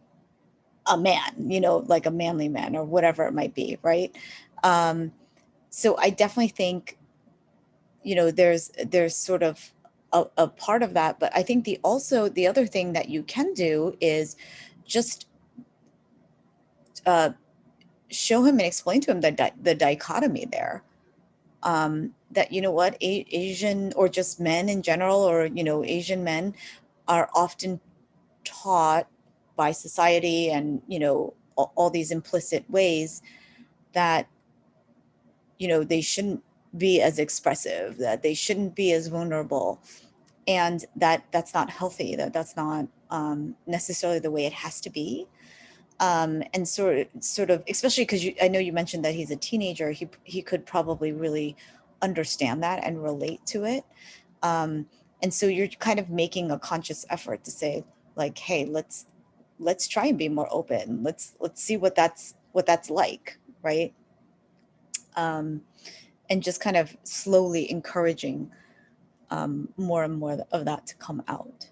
a man, like a manly man or whatever it might be, right? So I definitely think, there's sort of a part of that, but I think the other thing that you can do is just show him and explain to him the dichotomy there. That, what, Asian, or just men in general, or, Asian men are often taught by society and, all these implicit ways that, they shouldn't be as expressive, that they shouldn't be as vulnerable, and that's not healthy, that's not necessarily the way it has to be. And sort of, especially because I know you mentioned that he's a teenager, he could probably really understand that and relate to it. And so you're kind of making a conscious effort to say, like, hey, let's try and be more open. Let's see what that's like, right? And just kind of slowly encouraging more and more of that to come out.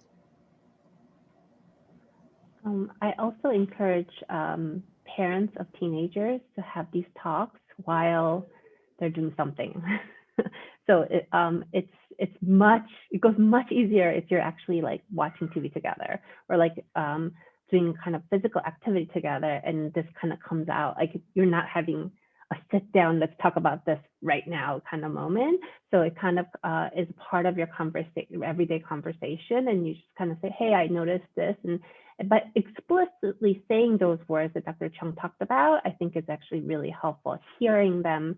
I also encourage parents of teenagers to have these talks while they're doing something. So it goes much easier if you're actually like watching TV together, or like doing kind of physical activity together, and this kind of comes out, like you're not having a sit down, let's talk about this right now kind of moment. So it kind of is part of your everyday conversation, and you just kind of say, hey, I noticed this, but explicitly saying those words that Dr. Chung talked about, I think is actually really helpful. Hearing them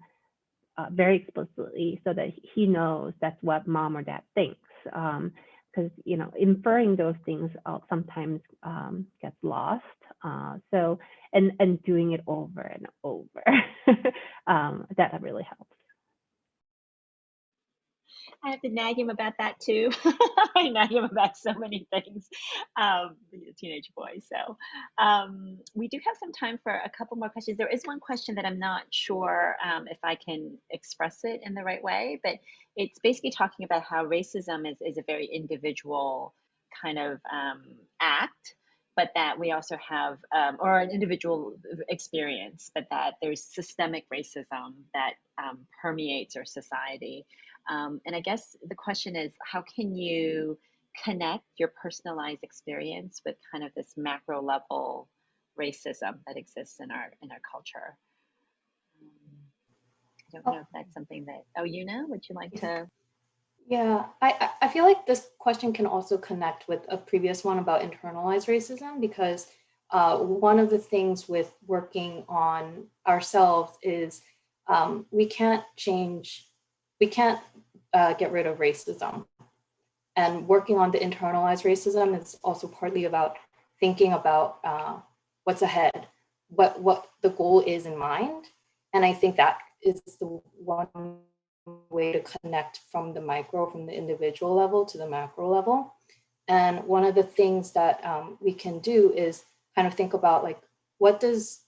very explicitly, so that he knows that's what mom or dad thinks. Because inferring those things sometimes gets lost. So and doing it over and over, that really helps. I have to nag him about that too. I nag him about so many things. He's a teenage boy. So we do have some time for a couple more questions. There is one question that I'm not sure if I can express it in the right way, but it's basically talking about how racism is a very individual kind of act, but that we also have, or an individual experience, but that there's systemic racism that permeates our society. And I guess the question is, how can you connect your personalized experience with kind of this macro level racism that exists in our culture? I don't know if that's something that, Yuna, would you like to? Yeah, I feel like this question can also connect with a previous one about internalized racism, because one of the things with working on ourselves is we can't get rid of racism. And working on the internalized racism is also partly about thinking about what's ahead, what the goal is in mind. And I think that is the one way to connect from the individual level to the macro level. And one of the things that we can do is kind of think about like, what does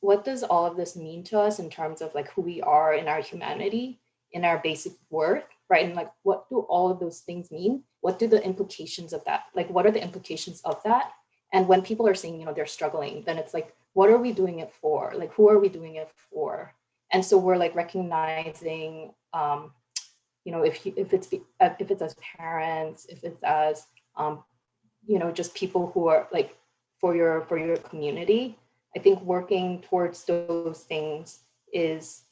all of this mean to us in terms of like who we are in our humanity, in our basic worth, right? And like, what do all of those things mean? What do the implications of that? Like, what are the implications of that? And when people are saying, they're struggling, then it's like, what are we doing it for? Like, who are we doing it for? And so we're like recognizing, if it's as parents, if it's as just people who are like for your community. I think working towards those things is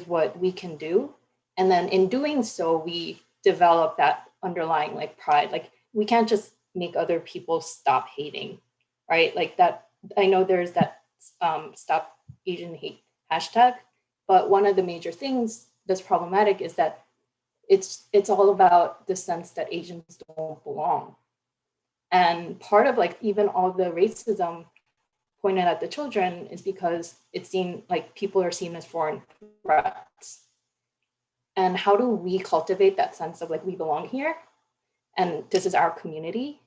what we can do. And then in doing so, we develop that underlying like pride. Like, we can't just make other people stop hating, right? Like that, I know there's that Stop Asian Hate hashtag, but one of the major things that's problematic is that it's all about the sense that Asians don't belong. And part of like even all the racism pointed at the children is because it's seen like people are seen as foreign threats. And how do we cultivate that sense of like, we belong here and this is our community,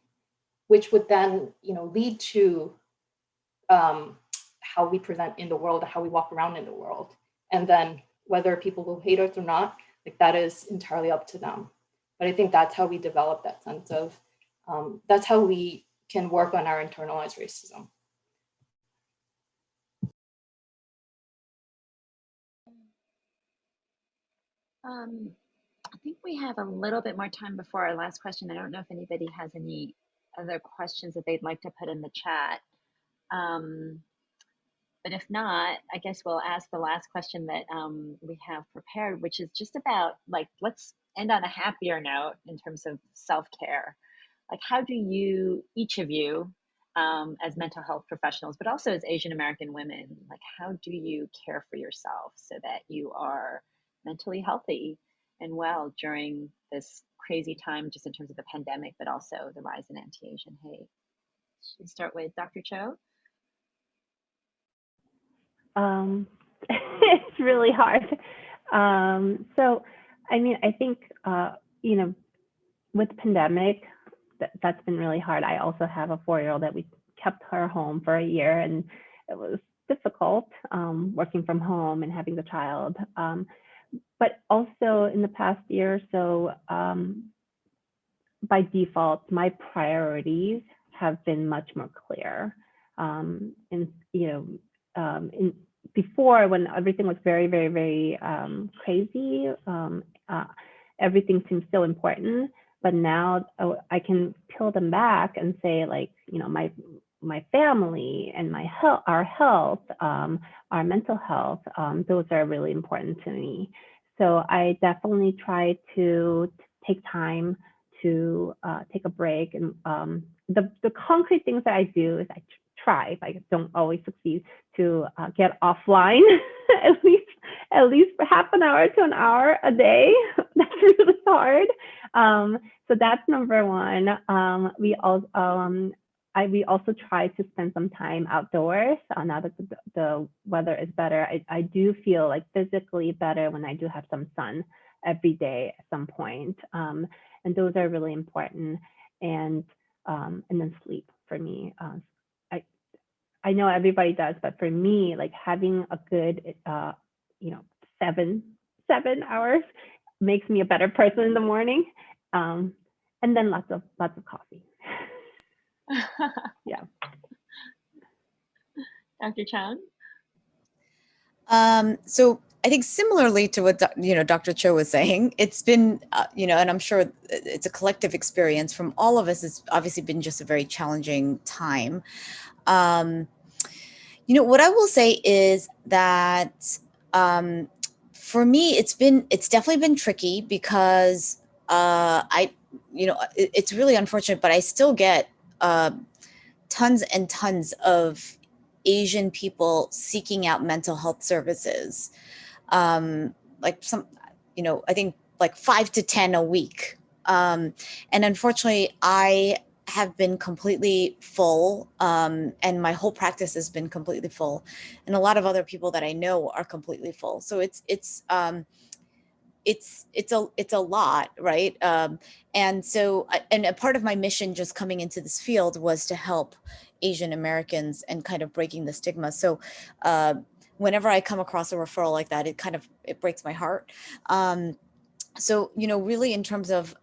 which would then lead to how we present in the world, how we walk around in the world. And then whether people will hate us or not, like that is entirely up to them. But I think that's how we develop that sense of, that's how we can work on our internalized racism. I think we have a little bit more time before our last question. I don't know if anybody has any other questions that they'd like to put in the chat. But if not, I guess we'll ask the last question that we have prepared, which is just about like, let's end on a happier note in terms of self-care. Like, how do you, each of you, as mental health professionals, but also as Asian American women, like, how do you care for yourself so that you are mentally healthy and well during this crazy time, just in terms of the pandemic, but also the rise in anti-Asian hate? Should we start with Dr. Cho? It's really hard. So, I mean, I think, with pandemic, that's been really hard. I also have a 4-year-old that we kept her home for a year, and it was difficult working from home and having the child. But also in the past year or so, by default, my priorities have been much more clear. Before, when everything was very, very, very crazy, everything seems so important. But now I can peel them back and say, like, my family and my health, our health, our mental health, those are really important to me. So I definitely try to take time to take a break. And the concrete things that I do is I try, I don't always succeed, to get offline at least for half an hour to an hour a day. That's really hard. So that's number one. We also try to spend some time outdoors. Now that the weather is better, I do feel like physically better when I do have some sun every day at some point. And those are really important. And then sleep for me. I know everybody does, but for me, like having a good, 7 hours makes me a better person in the morning. And then lots of coffee. Yeah. Dr. Chung? So I think similarly to what Dr. Cho was saying, it's been and I'm sure it's a collective experience from all of us. It's obviously been just a very challenging time. What I will say is that For me, it's definitely been tricky because it's really unfortunate, but I still get tons and tons of Asian people seeking out mental health services. Like I think like 5 to 10 a week. And unfortunately, I have been completely full, and my whole practice has been completely full, and a lot of other people that I know are completely full. So it's a lot, right? And so, and a part of my mission just coming into this field was to help Asian Americans and kind of breaking the stigma. So whenever I come across a referral like that, it breaks my heart. So, really in terms of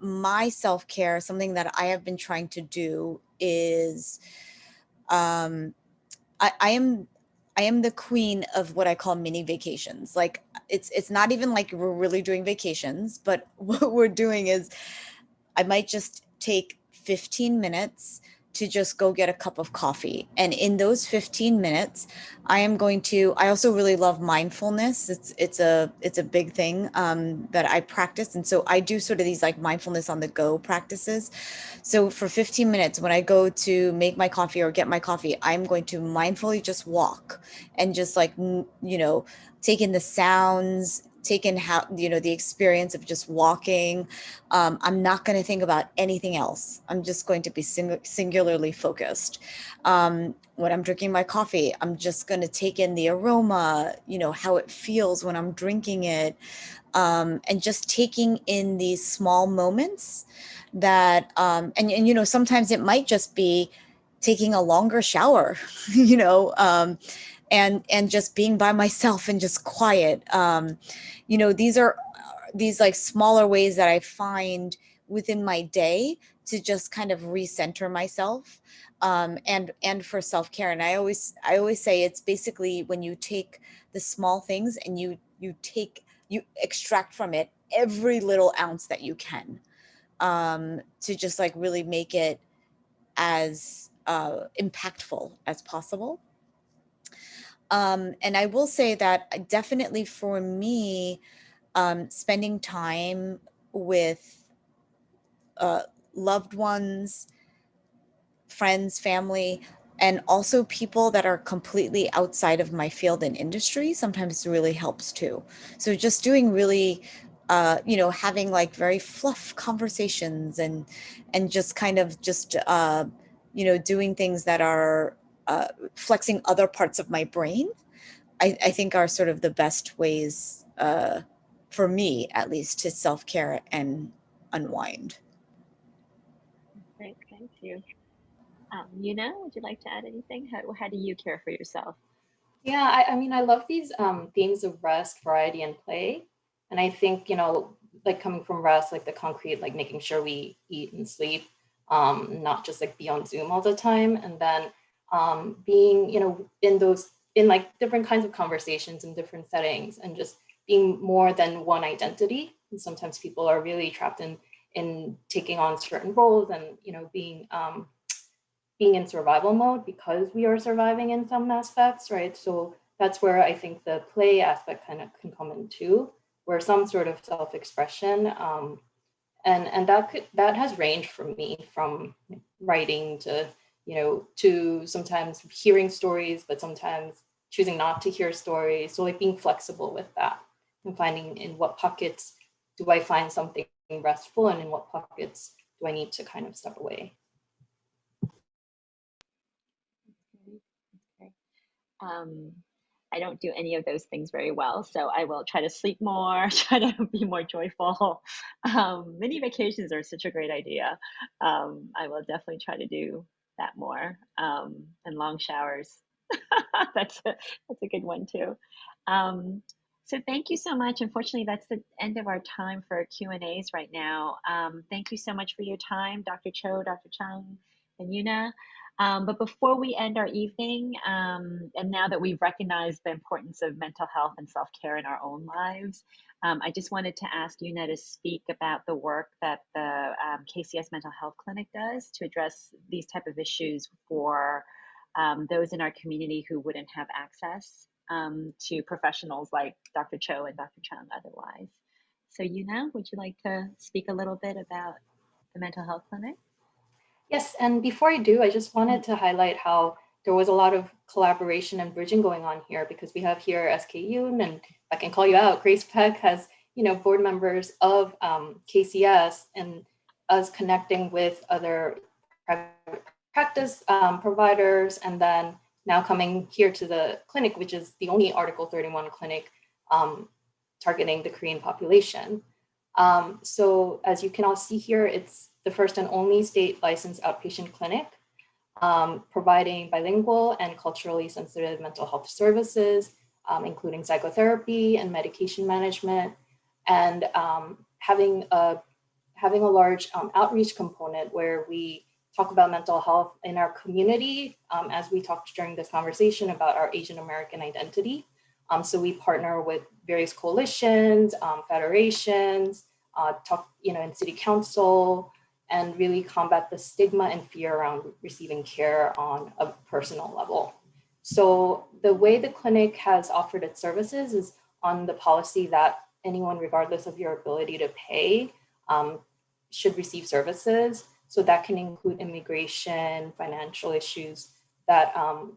my self-care, something that I have been trying to do is um, I am the queen of what I call mini vacations. Like it's not even like we're really doing vacations, but what we're doing is I might just take 15 minutes to just go get a cup of coffee. And in those 15 minutes, I also really love mindfulness. It's a big thing that I practice. And so I do sort of these like mindfulness on the go practices. So for 15 minutes, when I go to make my coffee or get my coffee, I'm going to mindfully just walk and just like, take in the sounds, take in how, the experience of just walking. I'm not going to think about anything else. I'm just going to be singularly focused. When I'm drinking my coffee, I'm just going to take in the aroma, how it feels when I'm drinking it. And just taking in these small moments that, sometimes it might just be taking a longer shower, and just being by myself and just quiet. These are these like smaller ways that I find within my day to just kind of recenter myself, and for self-care. And I always say it's basically when you take the small things and you extract from it every little ounce that you can, to just like really make it as impactful as possible. And I will say that definitely for me, spending time with loved ones, friends, family, and also people that are completely outside of my field and industry sometimes really helps too. So just doing really, having like very fluff conversations and just kind of just, doing things that are flexing other parts of my brain, I think are sort of the best ways, for me at least, to self-care and unwind. Great, thank you. Yuna, would you like to add anything? How do you care for yourself? Yeah, I mean, I love these themes of rest, variety, and play. And I think, like coming from rest, like the concrete, like making sure we eat and sleep, not just like be on Zoom all the time. And then being, in like different kinds of conversations in different settings, and just being more than one identity. And sometimes people are really trapped in taking on certain roles and, being in survival mode because we are surviving in some aspects, right? So that's where I think the play aspect kind of can come in too, where some sort of self-expression, and that has ranged for me from writing to to sometimes hearing stories, but sometimes choosing not to hear stories. So like being flexible with that and finding in what pockets do I find something restful, and in what pockets do I need to kind of step away. Okay. I don't do any of those things very well, so I will try to sleep more, try to be more joyful. Mini vacations are such a great idea. I will definitely try to do that more. And long showers. That's a good one too. So thank you so much. Unfortunately, that's the end of our time for Q&As right now. Thank you so much for your time, Dr. Cho, Dr. Chung, and Yuna. But before we end our evening, and now that we've recognized the importance of mental health and self-care in our own lives, I just wanted to ask Yuna to speak about the work that the KCS Mental Health Clinic does to address these type of issues for those in our community who wouldn't have access to professionals like Dr. Cho and Dr. Chung otherwise. So Yuna, would you like to speak a little bit about the mental health clinic? Yes, and before I do, I just wanted to highlight how there was a lot of collaboration and bridging going on here, because we have here SKU, and I can call you out, Grace Peck has, board members of KCS, and us connecting with other private practice providers, and then now coming here to the clinic, which is the only Article 31 clinic targeting the Korean population. So as you can all see here, it's the first and only state licensed outpatient clinic, providing bilingual and culturally sensitive mental health services, including psychotherapy and medication management, and having a large outreach component where we talk about mental health in our community, as we talked during this conversation about our Asian American identity. So we partner with various coalitions, federations, in city council, and really combat the stigma and fear around receiving care on a personal level. So the way the clinic has offered its services is on the policy that anyone, regardless of your ability to pay, should receive services. So that can include immigration, financial issues, that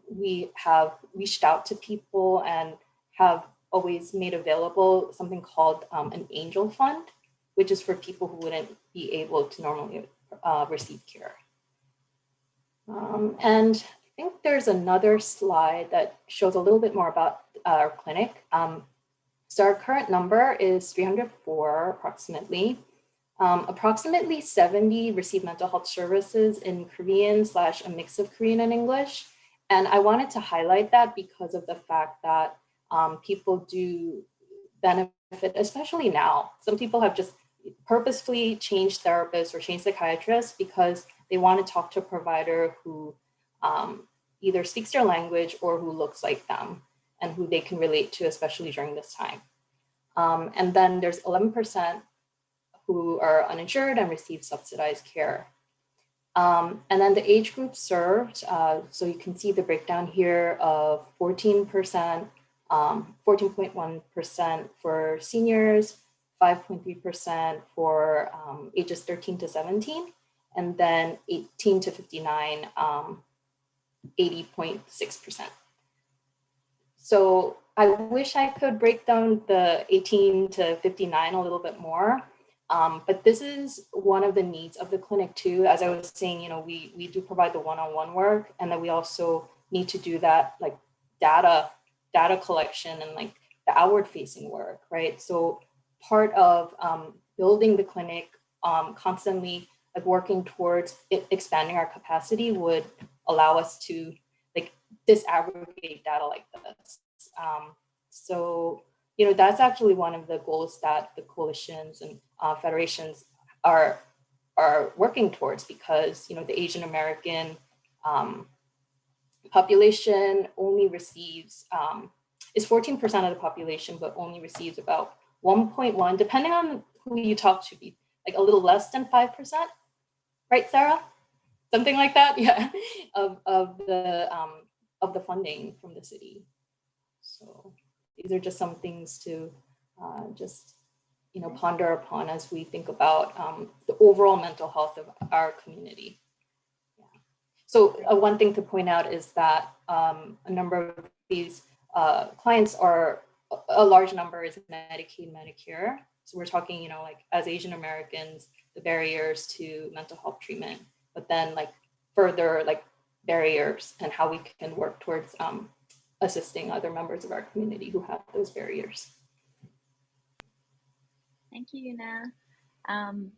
we have reached out to people and have always made available something called an angel fund, which is for people who wouldn't be able to normally receive care. And I think there's another slide that shows a little bit more about our clinic. So our current number is 304 approximately. Approximately 70 receive mental health services in Korean / a mix of Korean and English. And I wanted to highlight that because of the fact that people do benefit, especially now. Some people have just purposefully changed therapists or changed psychiatrists because they want to talk to a provider who either speaks their language or who looks like them and who they can relate to, especially during this time. And then there's 11% who are uninsured and receive subsidized care. And then the age group served, so you can see the breakdown here of 14%, 14.1% for seniors, 5.3% for ages 13 to 17, and then 18 to 59, 80.6%. So I wish I could break down the 18 to 59 a little bit more, but this is one of the needs of the clinic too. As I was saying, we do provide the one-on-one work, and then we also need to do that like data collection and like the outward facing work, right? So part of building the clinic, constantly like working towards expanding our capacity would allow us to like disaggregate data like this. So, that's actually one of the goals that the coalitions and federations are working towards, because, the Asian American population only receives, is 14% of the population, but only receives about 1.1, depending on who you talk to, be like a little less than 5%, right, Sarah? Something like that, yeah, of the funding from the city. So these are just some things to ponder upon as we think about the overall mental health of our community. Yeah. So one thing to point out is that a number of these clients are, a large number is Medicaid, Medicare. So we're talking, like as Asian Americans, the barriers to mental health treatment, but then like further like barriers and how we can work towards assisting other members of our community who have those barriers. Thank you, Yuna.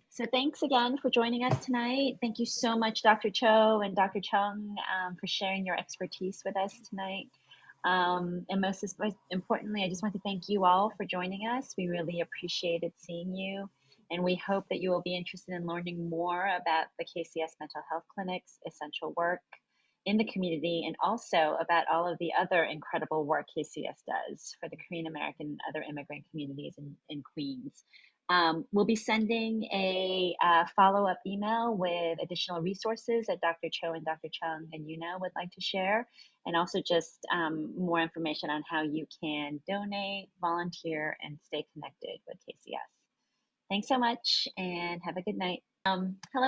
So thanks again for joining us tonight. Thank you so much, Dr. Cho and Dr. Chung, for sharing your expertise with us tonight. And most importantly, I just want to thank you all for joining us. We really appreciated seeing you, and we hope that you will be interested in learning more about the KCS Mental Health Clinic's essential work in the community, and also about all of the other incredible work KCS does for the Korean American and other immigrant communities in Queens. We'll be sending a follow-up email with additional resources that Dr. Cho and Dr. Chung and Yuna would like to share. and also just more information on how you can donate, volunteer, and stay connected with KCS. Thanks so much and have a good night. Hello.